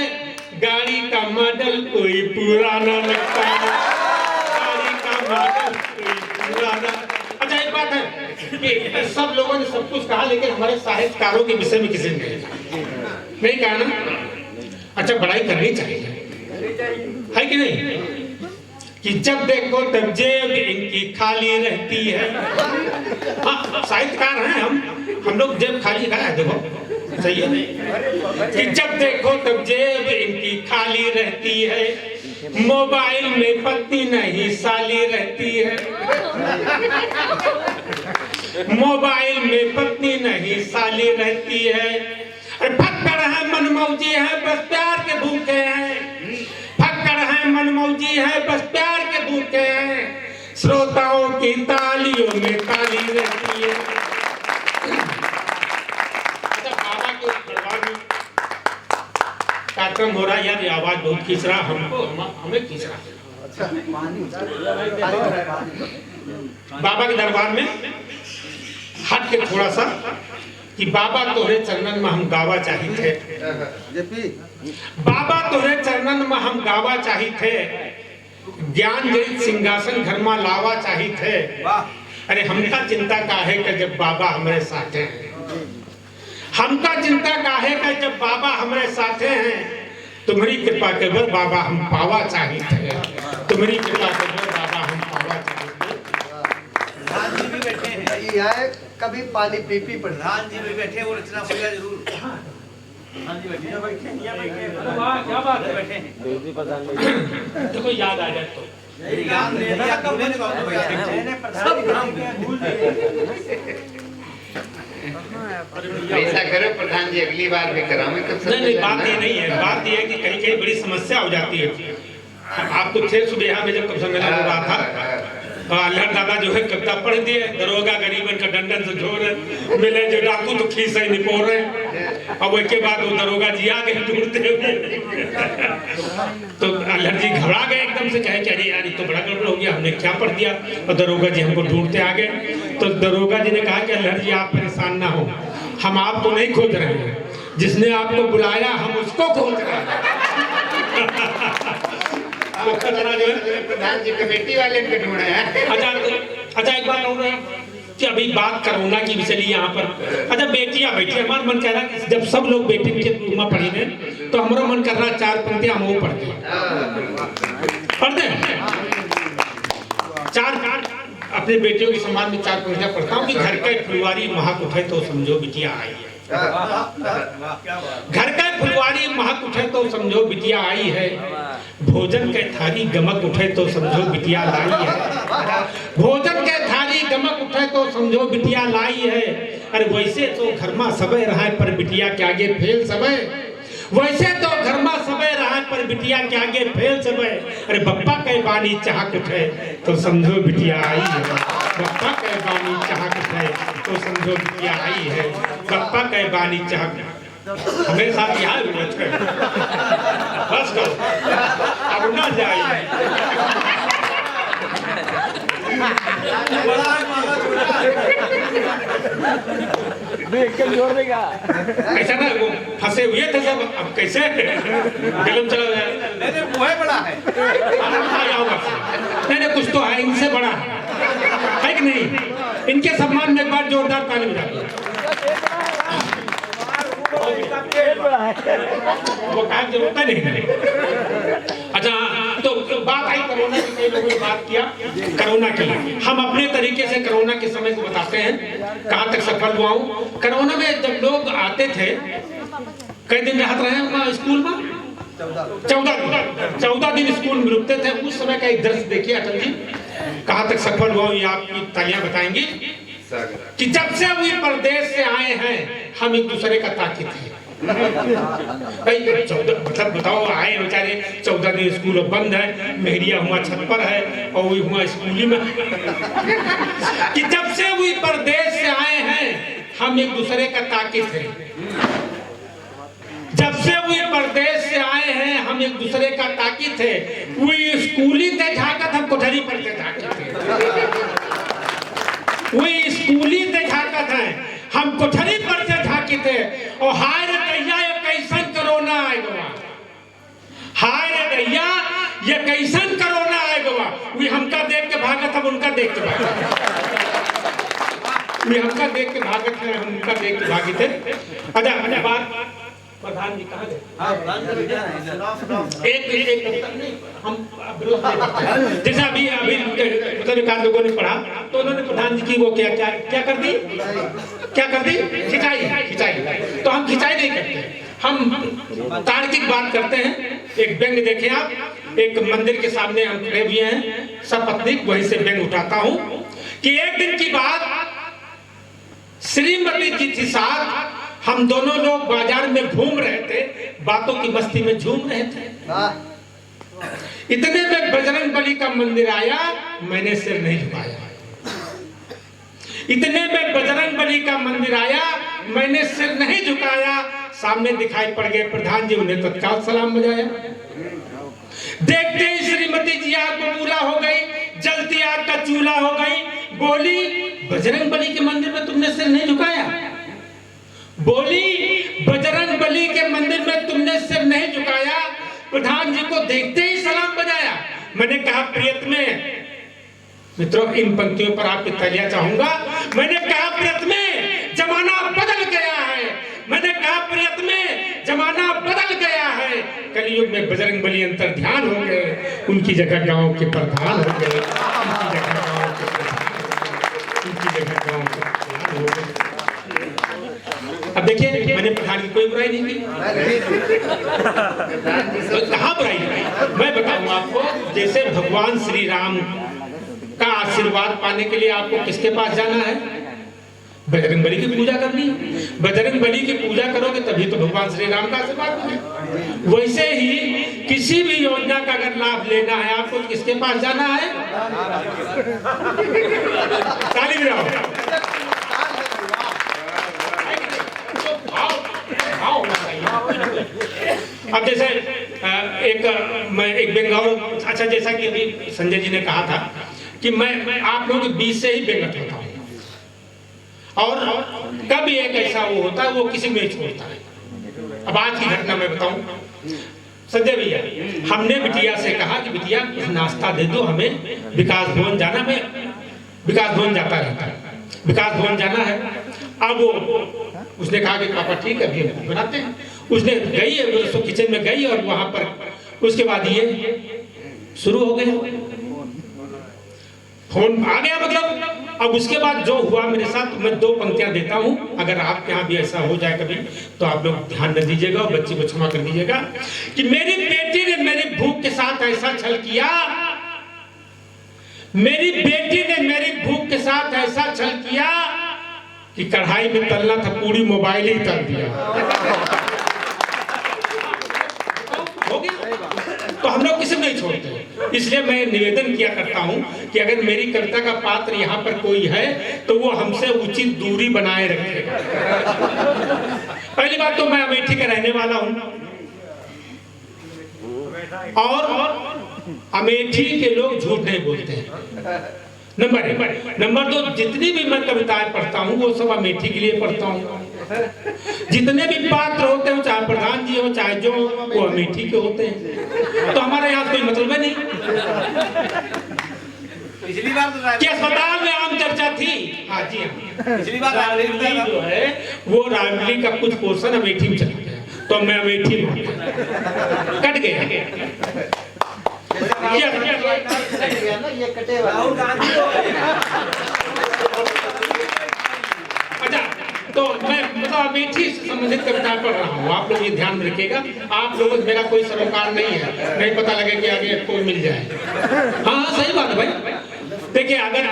गाड़ी का मॉडल कोई पुराना लगता है, गाड़ी का मॉडल कोई पुराना। अच्छा एक बात है कि सब लोगों ने सब कुछ कहा, लेकिन हमारे साहित्यकारों के विषय में किसी ने नहीं कहा ना। अच्छा बड़ाई करनी चाहिए, है कि नहीं, कि जब देखो तब जेब इनकी खाली रहती है। हाँ साहित्यकार हैं हम लोग, जेब खाली है, देखो सही है कि जब देखो तब जेब इनकी खाली रहती है, मोबाइल में पत्नी नहीं साली रहती है, मोबाइल में पत्नी नहीं साली रहती है। अरे फक्कड़ है मनमौजी है बस प्यार के भूखे हैं, फक्कड़ है मनमौजी है बस प्यार के भूखे हैं, श्रोताओं की तालियों में ताली रहती है। कार्यक्रम हो रहा है यार, ये आवाज बहुत खींच रहा हमको, हमें खींच रहा। बाबा के दरबार में हट के थोड़ा सा कि बाबा तोरे चरणन में हम गावा चाही थे, बाबा तोरे चरणन में हम गावा चाही थे, ज्ञान जनित सिंहासन घर में लावा चाही थे। अरे हमका चिंता काहे कि जब बाबा हमारे साथ हैं, हमका चिंता काहे कि जब बाबा हमारे साथ हैं, तुम्हारी कृपा के बल बाबा हम पावा चाहिए थे, तुम्हारी कृपा के बल बाबा हम पावा चाहिए थे। प्रधान जी भी बैठे हैं, ये आए कभी पानी पी पी प्रधान जी भी बैठे, वो रचना पड़ेगा जरूर। प्रधान जी बैठे, क्या बात है, बैठे हैं देखो याद आ जाए तो ऐसा करो प्रधान जी, अगली बार भी कराओगे तो। नहीं बात ये नहीं है, बात ये है कि कहीं कहीं बड़ी समस्या हो जाती है। आप तो थे सुबह में जब कब सम्मेलन हो रहा था, अल्लाह दादा जो है कविता पढ़ दिए, दरोगा गरीबन का डंडन से झोर मिले जो डाकू तो खीस ही निपोर रहे। अब उसके बाद वो दरोगा जी आ गए ढूंढते हुए, तो अल्लाह जी घबरा गए एकदम से, कहे अरे यार तो बड़ा गड़बड़ हो गया, हमने क्या पढ़ दिया। और दरोगा जी हमको ढूंढते आ गए, तो दरोगा जी ने कहा कि अल्लाह जी आप परेशान ना हो, हम आपको नहीं खोज रहे हैं, जिसने आपको बुलाया हम उसको खोज रहे हैं। प्रधान जी कमेटी वाले के ढूंढे हैं। अच्छा एक बात और है कि अभी बात कोरोना की भी चली यहाँ पर। अच्छा बेटियां बैठी, हमारा मन कह रहा है कि जब सब लोग बेटी के रूम में पढ़ी हैं तो हमारा मन कर रहा है 4 पंक्तियां हम वो पढ़ते हैं, चार अपने बेटियों के सम्मान में 4 पंक्तियां पढ़ता हूँ कि घर का फुलवारी महक उठे तो समझो बिटिया आई है, घर का फुलवारी महक उठे तो समझो बिटिया आई है, भोजन के थाली गमक उठे तो समझो बिटिया लाई है, भोजन के थाली गमक उठे तो समझो बिटिया लाई है, अरे वैसे तो घर में सबे रहा पर बिटिया के आगे फेल सबे, वैसे तो घर में सबे रहा पर बिटिया के आगे फेल सबे। अरे बप्पा के बानी चाह कुछ है तो समझो बिटिया आई है, बप्पा के बानी चाह कुछ है तो समझो बिटिया आई है, बप्पा के बानी चाह। हमेरे साथ यहाँ बस करो अब ना जाए। ऐसा ना वो फंसे हुए थे सब, अब कैसे फिल्म चला जाए। वो है बड़ा है। नहीं कुछ तो है इनसे बड़ा है कि नहीं। इनके सम्मान में एक बार जोरदार ताली बजाइए। वो काम जरूरत नहीं। अच्छा तो बात आई कोरोना की, कई लोगों ने बात किया कोरोना के लिए। हम अपने तरीके से कोरोना के समय को बताते हैं कहाँ तक सफल हुआ हूँ। कोरोना में जब लोग आते थे, कई दिन रहते रहे वहाँ स्कूल में, 14 दिन स्कूल में रुकते थे। उस समय का एक दृश्य देखिए अटल जी, कहाँ तक सफल हुआ ये आपकी तालियां बताएंगी कि जब से वे परदेश से आए हैं हम एक दूसरे का ताकित है। भाई 14 मतलब बताओ, आए बेचारे 14 दिन स्कूल बंद है, मेहरिया हुआ छत पर है और वही हुआ स्कूली में कि जब से वे परदेश से आए हैं हम एक दूसरे का ताकित है। जब से वे परदेश से आए हैं हम एक दूसरे का ताकित है। वे स्कूली थे झाकत, हम कोठरी पर थे झाकत है। वे स्कूली थे झाकत है, हम कोठरी पर थे झाकित है। और हाय रे दैया ये कैसन कोरोना आएगा, हाय रे दैया ये कैसन कोरोना आएगा। वे हमका देख के भागत, हम उनका देख के भागत। वे हमका देख के भागत है, हम उनका देख के भागित है। अच्छा बात प्रधान जी कहाँ गए? एक हम जैसा अभी मतलब एक आध लोगों ने पढ़ा तो उन्होंने प्रधान जी की वो क्या कर दी खिंचाई। तो हम खिंचाई नहीं करते, हम तार्किक बात करते हैं। एक व्यंग देखें आप, एक मंदिर के सामने हम खड़े हुए हैं सपत्नीक, वहीं से व्यंग उठाता हूँ कि एक दिन की बात, श्रीमती जी थी साथ, हम दोनों लोग बाजार में घूम रहे थे, बातों की मस्ती में झूम रहे थे। इतने में बजरंगबली का मंदिर आया, मैंने सिर नहीं झुकाया। इतने में बजरंगबली का मंदिर आया, मैंने सिर नहीं झुकाया। सामने दिखाई पड़ गए प्रधान जी, उन्हें तत्काल सलाम बजाया। देखते ही श्रीमती जी आग बबूला हो गई, जलती आग का चूल्हा हो गई। बोली बजरंगबली के मंदिर में तुमने सिर नहीं झुकाया? बोली बजरंगबली के मंदिर में तुमने सिर नहीं झुकाया? प्रधान जी को देखते ही सलाम बजाया। मैंने कहा प्रियतमे, मित्रों इन पंक्तियों पर आपकी तालियां चाहूंगा। मैंने कहा प्रियतमे जमाना बदल गया है, मैंने कहा प्रियतमे जमाना बदल गया है। कलयुग में बजरंगबली अंतर ध्यान हो गए, उनकी जगह गांव के प्रधान हो गए, उनकी जगह गांव के प्रधान हो गए। अब देखिए मैंने प्रधान की कोई बुराई नहीं की, तो कहाँ बुराई की? मैं बताऊं आपको, जैसे भगवान श्री राम का आशीर्वाद पाने के लिए आपको किसके पास जाना है? बजरंगबली की पूजा करनी है। बजरंगबली की पूजा करोगे तभी तो भगवान श्री राम का आशीर्वाद मिलेगा। वैसे ही किसी भी योजना का अगर लाभ लेना है आपको किसके पास जाना है? ताली बजाओ। अब जैसे एक बंगाल, अच्छा जैसा कि अभी संजय जी ने कहा था कि मैं आप लोगों के बीच से ही बेंगत होता हूँ, और कभी एक ऐसा वो होता है वो किसी में छोड़ता है। अब आज की घटना मैं बताऊं, संजय भैया हमने बिटिया से कहा कि बिटिया कुछ नाश्ता दे दो, हमें विकास भवन जाना, मैं विकास भवन जाता रहता है, विकास भवन जाना है। अब वो उसने कहा कि पापा ठीक है अभी बनाते हैं। उसने गई है उसको किचन में गई और वहां पर उसके बाद ये शुरू हो गया, फोन आ गया मतलब। अब उसके बाद जो हुआ मेरे साथ, मैं दो पंक्तियां देता हूं, अगर आपके यहाँ भी ऐसा हो जाए कभी तो आप लोग ध्यान न दीजिएगा और बच्ची को क्षमा कर दीजिएगा कि मेरी बेटी ने मेरी भूख के साथ ऐसा छल किया, मेरी बेटी ने मेरी भूख के साथ ऐसा छल किया कि कढ़ाई में तलना था, पूरी मोबाइल ही तल दिया। हो गया। तो हम लोग किसी को नहीं छोड़ते। इसलिए मैं निवेदन किया करता हूं कि अगर मेरी कविता का पात्र यहाँ पर कोई है तो वो हमसे उचित दूरी बनाए रखेगा। पहली बात तो मैं अमेठी का रहने वाला हूं और अमेठी के लोग झूठ नहीं बोलते हैं। नंबर 2, जितनी भी मैं कविताएं पढ़ता हूँ वो सब अमेठी के लिए पढ़ता हूँ। जितने भी पात्र होते हैं, चाहे प्रधान जी हो चाहे जो, वो अमेठी के होते हैं। तो हमारे यहाँ कोई मतलब है नहीं। पिछली बार कि अस्पताल में आम चर्चा थी। हाँ जी, पिछली बार रायबरेली जो है वो रायबरेली का कुछ पोर्शन अमेठी में चला गया, तो मैं अमेठी में कट गया। ये कटे अच्छा, तो मैं मतलब अमेठी से संबंधित कविताएं पढ़ रहा हूँ। आप लोग ये ध्यान में रखिएगा। आप लोगों को मेरा कोई सरोकार नहीं है, नहीं पता लगे कि आगे कोई मिल जाए। हाँ सही बात है भाई। देखिए, अगर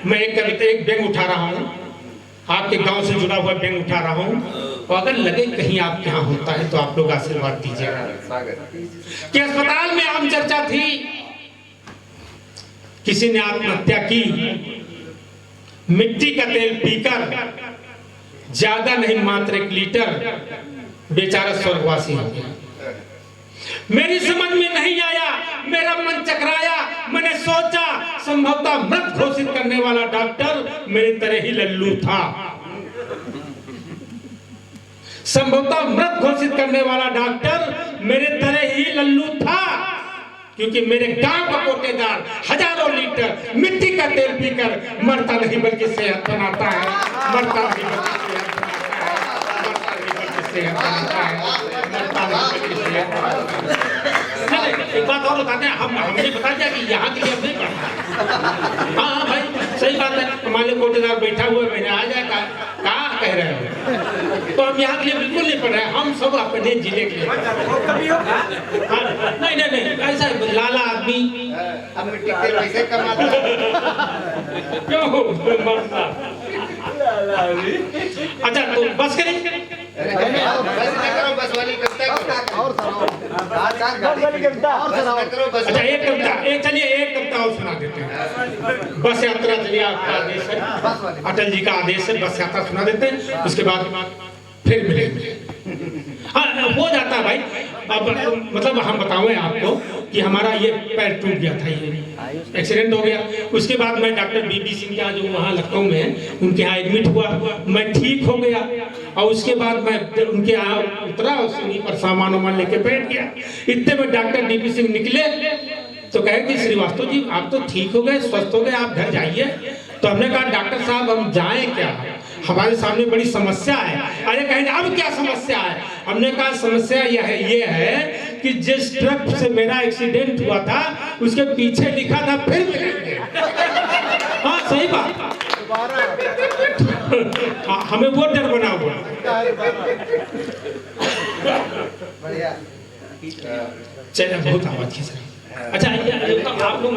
मैं एक कविता, एक व्यंग उठा रहा हूँ, आपके गांव से जुड़ा हुआ व्यंग उठा रहा हूँ, तो अगर लगे कहीं आपके यहाँ होता है तो आप लोग आशीर्वाद दीजिएगा। कि अस्पताल में आम चर्चा थी, किसी ने आत्महत्या की, मिट्टी का तेल पीकर, ज्यादा नहीं मात्र 1 लीटर, बेचारा स्वर्गवासी हो गया। मेरी समझ में नहीं आया, मेरा मन चकराया, मैंने सोचा संभवतः मृत घोषित करने वाला डॉक्टर मेरे तरह ही लल्लू था। संभवतः मृत घोषित करने वाला डॉक्टर मेरे तरह ही लल्लू था, क्योंकि मेरे गांव का कोटेदार हजारों लीटर मिट्टी का तेल पीकर मरता नहीं बल्कि सेहत बनाता है, मरता नहीं बल्कि सेहत बनाता है, मरता नहीं बल्कि सेहत बनाता है। एक बात और बताते हैं, हमने बता दिया कि यहाँ के लिए नहीं पढ़ा। हाँ भाई सही बात है। हमारे कोटेदार बैठा हुआ है, मैंने आ जाएगा कहा कह रहे हो, तो हम यहाँ के लिए बिल्कुल नहीं पढ़ रहे हैं, हम सब अपने जिले के लिए। नहीं ऐसा लाला आदमी अब मिट्टी के पैसे कमाता क्यों मरता। अच्छा तो बस करें, बस न करो, बस वाली कविता करो। अच्छा एक कविता, चलिए एक कविता और सुना देते हैं। बस यात्रा, चलिए आपका आदेश है, अटल जी का आदेश है, बस यात्रा सुना देते हैं, उसके बाद फिर मिलेंगे। हाँ हो जाता है भाई। अब मतलब हम बताएं आपको कि हमारा ये पैर टूट गया था, ये एक्सीडेंट हो गया। उसके बाद मैं डॉक्टर बीबी सिंह के यहाँ, जो वहाँ लखनऊ में है, उनके यहाँ एडमिट हुआ, मैं ठीक हो गया। और उसके बाद मैं उनके यहाँ उतरा, उसी पर सामान वामान लेके बैठ गया। इतने में डॉक्टर बीबी सिंह निकले तो कहे कि श्रीवास्तव जी आप तो ठीक हो गए, स्वस्थ हो गए, आप घर जाइए। तो हमने कहा डॉक्टर साहब हम जाएं क्या, हमारे सामने बड़ी समस्या है। अरे कहेंगे अब क्या समस्या है? हमने कहा समस्या ये है कि जिस ट्रक से मेरा एक्सीडेंट हुआ था उसके पीछे लिखा था फिर मिलेंगे। हाँ सही बात, हमें वो डर बना हुआ। चलिए बहुत आवाज खींच रहा। अच्छा आप लोग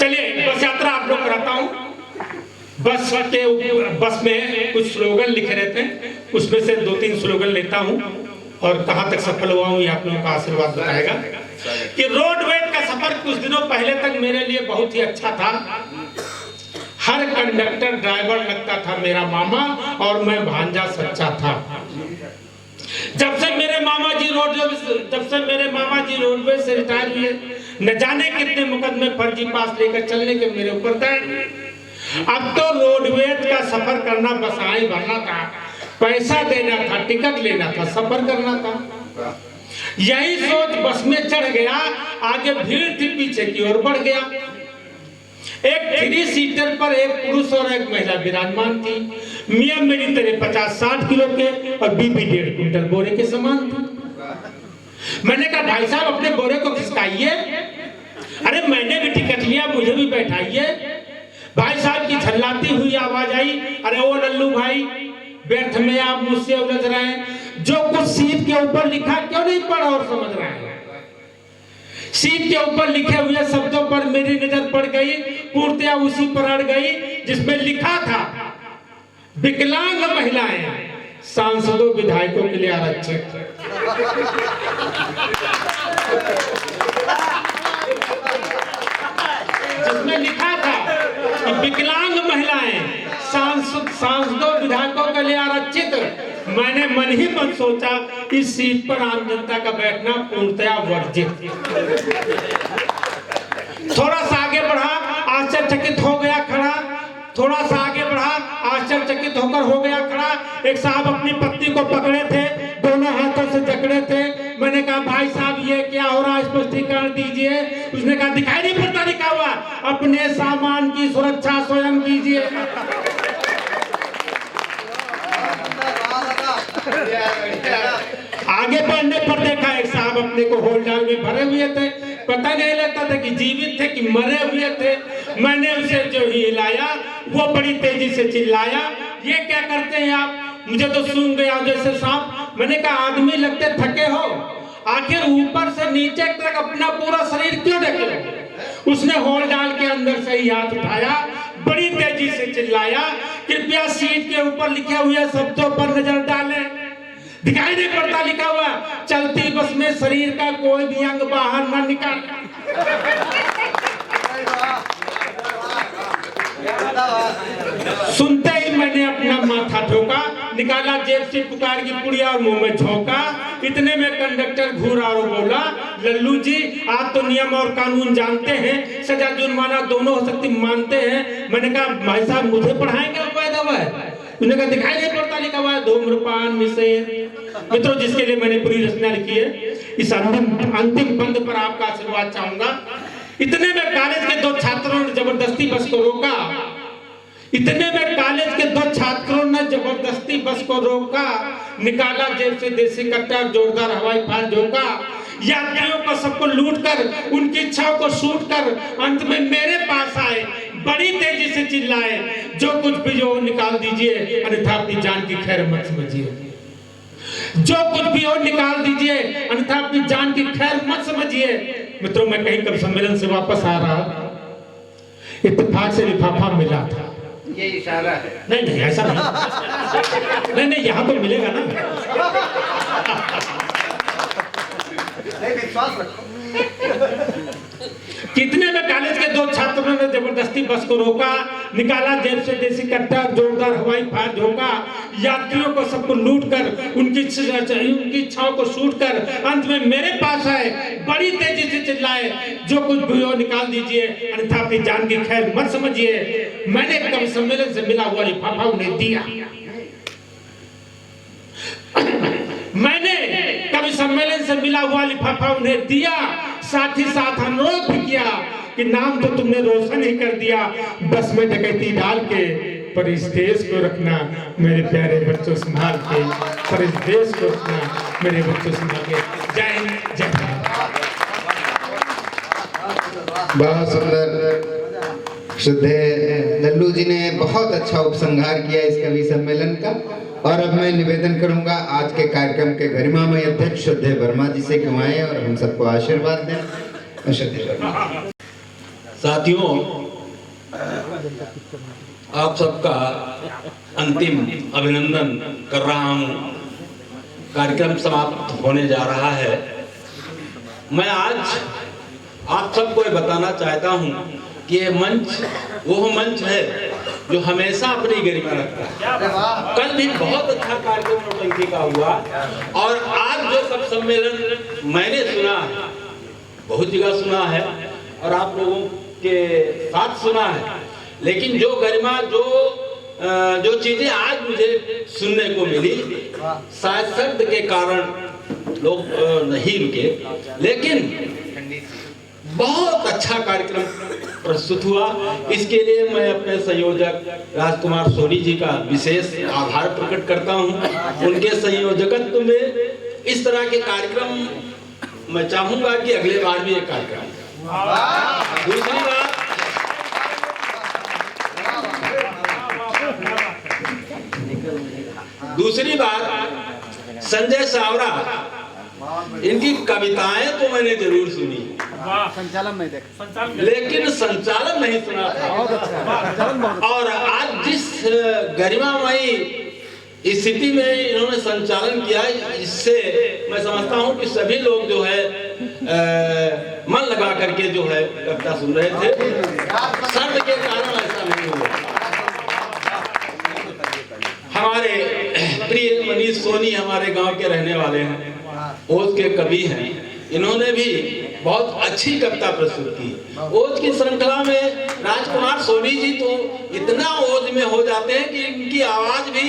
चलिए बस यात्रा आप लोग कराता हूँ। बस में कुछ स्लोगन लिखे रहते हैं, उसमें से 2-3 स्लोगन लेता हूँ और कहाँ तक सफल हुआ हूँ ये आप लोगों का आशीर्वाद बताएगा। कि रोडवेज का सफर कुछ दिनों पहले तक मेरे लिए बहुत ही अच्छा था। हर कंडक्टर ड्राइवर लगता था मेरा मामा और मैं भांजा सच्चा था। जब से मेरे मामा जी रोडवेज से रिटायर हुए, न जाने कितने मुकदमे फर्जी पास लेकर चलने के मेरे ऊपर दर्ज। अब तो रोडवेज का सफर करना बस आए भरना था, पैसा देना था, टिकट लेना था, सफर करना था। यही सोच बस में चढ़ गया, आगे भीड़ थी, पीछे की ओर बढ़ गया। एक 3 सीटर पर एक पुरुष और एक महिला विराजमान थी। मियां मेरी तरह 50-60 किलो के और बीबी 1.5 क्विंटल बोरे के समान थी। मैंने कहा भाई साहब अपने बोरे को खिसकाइए। अरे मैंने भी टिकट लिया, मुझे भी बैठाइए। भाई साहब की झल्लाती हुई आवाज आई, अरे ओ लल्लू भाई व्यर्थ में आप मुझसे उलझ रहे हैं, जो कुछ सीट के ऊपर लिखा क्यों नहीं पढ़ा और समझ रहे हैं। सीट के ऊपर लिखे हुए शब्दों पर मेरी नजर पड़ गई, पूर्णतया उसी पर अड़ गई जिसमें लिखा था विकलांग महिलाएं सांसदों विधायकों के लिए आरक्षित। जिसमें लिखा था कि विकलांग महिलाएं सांसदों विधायकों के लिए आरक्षित। मैंने मन ही मन सोचा इस सीट पर आम जनता का बैठना पूर्णतया वर्जित। थोड़ा सा आगे बढ़ा, आश्चर्यचकित हो गया खड़ा। थोड़ा सा आगे बढ़ा, आश्चर्यचकित होकर हो गया खड़ा। एक साहब अपनी पत्नी को पकड़े थे, दोनों हाथों से जकड़े थे। मैंने कहा भाई साहब ये क्या हो रहा है, स्पष्टीकरण दीजिए। उसने कहा दिखाई नहीं पड़ता लिखा हुआ, अपने सामान की सुरक्षा स्वयं कीजिए। आगे बढ़ने पर देखा एक साहब अपने को होलडाल में भरे हुए थे, पता नहीं लगता था कि जीवित थे कि मरे हुए थे। मैंने उसे जो ही हिलाया वो बड़ी तेजी से चिल्लाया, ये क्या करते हैं आप, मुझे तो सूंघ गया जैसे सांप। मैंने कहा आदमी लगते थके हो, आखिर ऊपर से नीचे तक अपना पूरा शरीर क्यों ढके हो। उसने होलडाल के अंदर से ही हाथ उठाया, बड़ी तेजी से चिल्लाया कृपया सीट के ऊपर लिखे हुए शब्दों पर नजर डालें। दिखाई नहीं पड़ता लिखा हुआ, चलती बस में शरीर का कोई भी अंग बाहर न निकाल। सुनते ही मैंने अपना माथा ठोका, निकाला जेब से पुकार की पुड़िया और मुंह में झोंका। इतने में कंडक्टर घूरा और बोला लल्लू जी आप तो नियम और कानून जानते हैं, सजा जुर्माना दोनों हो सकती मानते हैं। मैंने कहा भाई साहब मुझे पढ़ाएंगे वायदा हुआ है। उन्होंने कहा दिखाई नहीं पड़ता लिखा हुआ है धूम्रपान निषेध। मित्रों जिसके लिए मैंने पूरी रचना लिखी है, इस अंतिम बंद पर आपका आशीर्वाद चाहूंगा। इतने में कॉलेज के दो छात्रों ने जबरदस्ती बस को रोका। इतने में कॉलेज के दो छात्रों ने जबरदस्ती बस को रोका, निकाला जेब से देसी कट्टा, जोरदार हवाई फायर झोंका। यात्रियों को सबको लूट कर, उनकी इच्छाओं को शूट कर अंत में मेरे पास आए, बड़ी तेजी से चिल्लाए जो कुछ भी हो निकाल दीजिए, अन्यथा अपनी जान की खैर मत समझिए। जो कुछ भी हो निकाल दीजिए, अन्यथा अपनी जान की खैर मत समझिए। मित्रों मैं कहीं कभी सम्मेलन से वापस आ रहा, इत्तेफाक से लिफाफा मिला था। ये इशारा है। नहीं नहीं ऐसा नहीं, नहीं नहीं यहाँ तो मिलेगा ना। विश्वास रखो। कितने में कॉलेज के दो छात्रों ने जबरदस्ती बस को रोका, निकाला जेब से देसी कट्टा, जोरदार हवाई फायर झोंका। यात्रियों को सबको लूट कर, उनकी इच्छाओं को शूट कर अंत में मेरे पास आए, बड़ी तेजी से चिल्लाए जो कुछ भी हो निकाल दीजिए, अन्यथा अपनी जान की खैर मत समझिए। मैंने कवि सम्मेलन से मिला हुआ लिफाफा उन्हें दिया। मैंने कवि सम्मेलन से मिला हुआ लिफाफा उन्हें दिया, साथ ही साथ अनुरोध भी किया कि नाम तो तुमने रोशन ही कर दिया, बस में डकैती डाल के, पर इस देश को रखना मेरे प्यारे बच्चों संभाल के, पर इस देश को रखना मेरे बच्चों संभाल के। जय हिंद जय भारत। बहुत सुंदर श्रद्धेय लल्लू जी ने बहुत अच्छा उपसंहार किया इस कवि सम्मेलन का। और अब मैं निवेदन करूंगा आज के कार्यक्रम के गरिमामय अध्यक्ष श्रद्धेय वर्मा जी से कि आए और हम सबको आशीर्वाद दें। श्रद्धेय वर्मा। साथियों आप सबका अंतिम अभिनंदन कर रहा हूं। कार्यक्रम समाप्त होने जा रहा है। मैं आज आप सबको ये बताना चाहता हूं कि ये मंच वो मंच है जो हमेशा अपनी गरिमा रखता है। कल भी बहुत अच्छा कार्यक्रम नौटंकी का हुआ और आज जो सब सम्मेलन मैंने सुना है, बहुत जगह सुना है और आप लोगों के साथ सुना है, लेकिन जो गरिमा जो चीजें आज मुझे सुनने को मिली, शायद शब्द के कारण लोग नहीं रुके, लेकिन बहुत अच्छा कार्यक्रम प्रस्तुत हुआ। इसके लिए मैं अपने संयोजक राजकुमार सोनी जी का विशेष आभार प्रकट करता हूं। उनके संयोजकत्व में इस तरह के कार्यक्रम मैं चाहूंगा कि अगले बार भी ये कार्यक्रम। दूसरी बात संजय सावरा, इनकी कविताएं तो मैंने जरूर सुनी, लेकिन संचालन नहीं सुना था। और आज जिस गरिमामयी स्थिति में इन्होंने संचालन किया, इससे मैं समझता हूं कि सभी लोग जो है मन लगा करके जो है कविता सुन रहे थे। शर्त के कारण ऐसा नहीं हुआ। हमारे प्रिय मनीष सोनी हमारे गांव के रहने वाले हैं, ओज के कवि हैं। इन्होंने भी बहुत अच्छी कविता प्रस्तुत की। ओज की श्रृंखला में राजकुमार सोनी जी तो इतना ओज में हो जाते हैं कि इनकी आवाज भी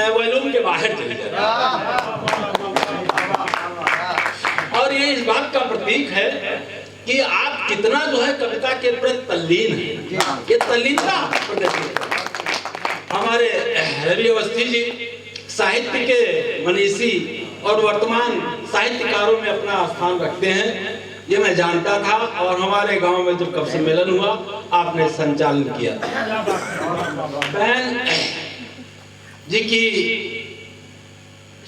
वॉल्यूम के बाहर चली जाती है। और ये इस बात का प्रतीक है कि आप कितना जो है कविता के प्रति तल्लीन है। ये तल्लीनता प्रदर्शित है। हमारे रवि अवस्थी जी साहित्य के मनीषी और वर्तमान साहित्यकारों में अपना स्थान रखते हैं, ये मैं जानता था। और हमारे गांव में जब कवि सम्मेलन हुआ, आपने संचालन किया। बहन जी की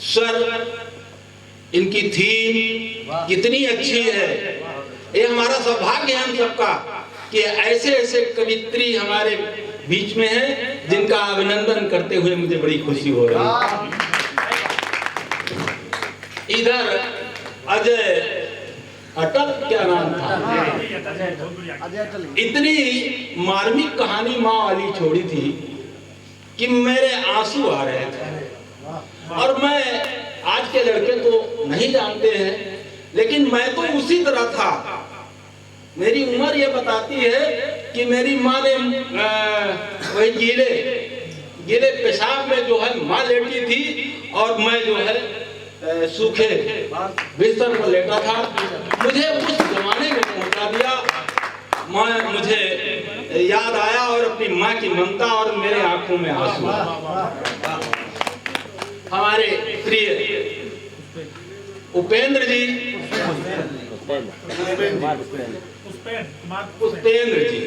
स्वर, इनकी थीम कितनी अच्छी है। ये हमारा सौभाग्य है हम सबका कि ऐसे ऐसे कवित्री हमारे बीच में है, जिनका अभिनंदन करते हुए मुझे बड़ी खुशी हो रही है। इधर अजय अटल, क्या नाम था, इतनी मार्मिक कहानी माँ वाली छोड़ी थी कि मेरे आंसू आ रहे थे। और मैं, आज के लड़के तो नहीं जानते हैं, लेकिन मैं तो उसी तरह था। मेरी उम्र ये बताती है कि मेरी माँ ने वही गीले पेशाब में जो है माँ लेटी थी और मैं जो है सूखे बिस्तर पर लेटा था। मुझे उस जमाने में पहुंचा दिया। मुझे याद आया और अपनी माँ की ममता और मेरे आंखों में आंसू। हमारे प्रिय उपेंद्र जी, पुष्पेंद्र जी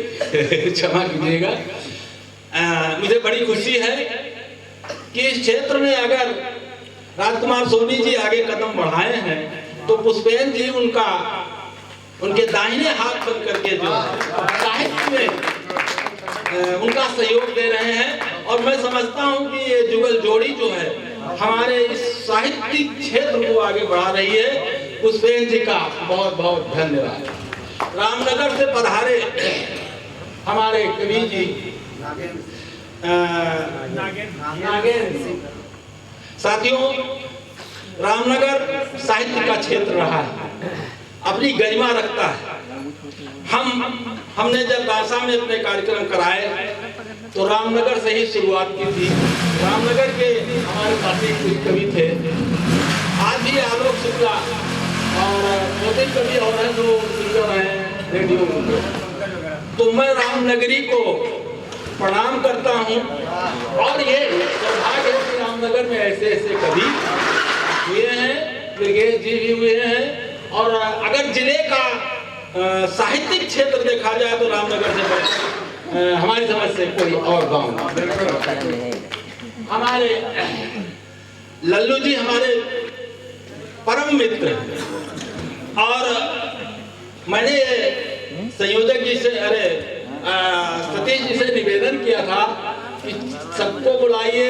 क्षमा कीजिएगा, मुझे बड़ी खुशी है कि इस क्षेत्र में अगर राजकुमार सोनी जी आगे कदम बढ़ाए हैं तो पुष्पेंद्र जी उनके दाहिने हाथ बन करके जो साहित्य में उनका सहयोग दे रहे हैं। और मैं समझता हूं कि ये जुगल जोड़ी जो है हमारे इस साहित्यिक क्षेत्र को आगे बढ़ा रही है। पुष्पेंद्र जी का बहुत बहुत धन्यवाद। रामनगर से पधारे हमारे कवि जी नागेंद्र। साथियों, रामनगर साहित्य का क्षेत्र रहा है, अपनी गरिमा रखता है। हमने जब दासा में अपने कार्यक्रम कराए तो रामनगर से ही शुरुआत की थी। रामनगर के हमारे साथी कुछ कवि थे, आज भी आलोक शुक्ला और मोदी कवि और हैं जो सिंगर हैं रेडियो में। तो मैं रामनगरी को प्रणाम करता हूँ। और ये सौभाग्य है कि रामनगर में ऐसे ऐसे कवि हुए हैं, ब्रिगेश जी भी हुए हैं। और अगर जिले का साहित्यिक क्षेत्र देखा जाए तो रामनगर से हमारी समझ से कोई और गांव नहीं। हमारे लल्लू जी हमारे परम मित्र हैं। और मैंने संयोजक जी से, सतीश जी से निवेदन किया था कि सबको बुलाइए,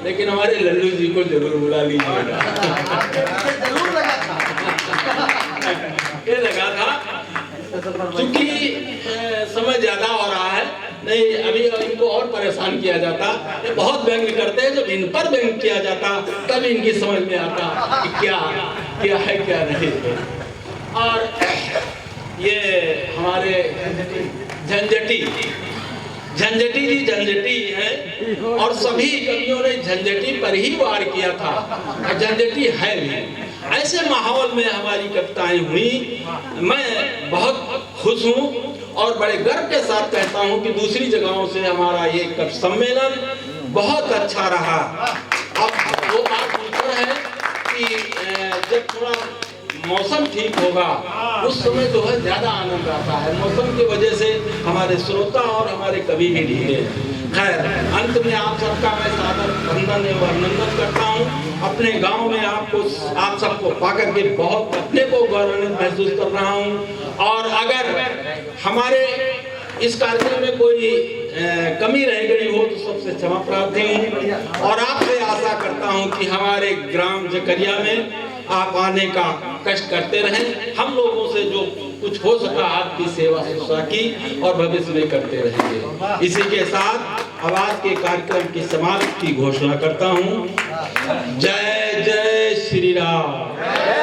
लेकिन हमारे लल्लू जी को जरूर बुला लीजिएगा। ये लगा था क्योंकि समय ज्यादा हो रहा है, नहीं अभी इनको और परेशान किया जाता। ये बहुत व्यंग करते हैं, जब इन पर व्यंग किया जाता तब इनकी समझ में आता कि क्या है क्या नहीं। और ये हमारे झंझटी जी झंझटी है और सभी कवियों ने झंझटी पर ही वार किया था और झंझटी है भी। ऐसे माहौल में हमारी कविताएं हुई। मैं बहुत खुश हूँ और बड़े गर्व के साथ कहता हूँ कि दूसरी जगहों से हमारा ये कवि सम्मेलन बहुत अच्छा रहा। अब वो बात ऊपर है कि जब थोड़ा मौसम ठीक होगा उस समय जो है ज्यादा आनंद आता है। मौसम की वजह से हमारे श्रोता और हमारे कवि भी ढीले हैं। खैर, अंत में आप सबका मैं सादर वंदन एवं अभिनंदन करता हूँ। अपने गांव में आप सबको पाकर के बहुत अपने को गौरवान्वित महसूस कर रहा हूँ। और अगर हमारे इस कार्यक्रम में कोई कमी रह गई हो तो सबसे क्षमा प्रार्थी हूँ। और आपसे आशा करता हूँ कि हमारे ग्राम जकरिया में आप आने का कष्ट करते रहें। हम लोगों से जो कुछ हो सका आपकी सेवा शुश्रूषा की और भविष्य में करते रहेंगे। इसी के साथ आवाज के कार्यक्रम की समाप्ति की घोषणा करता हूँ। जय जय श्री राम।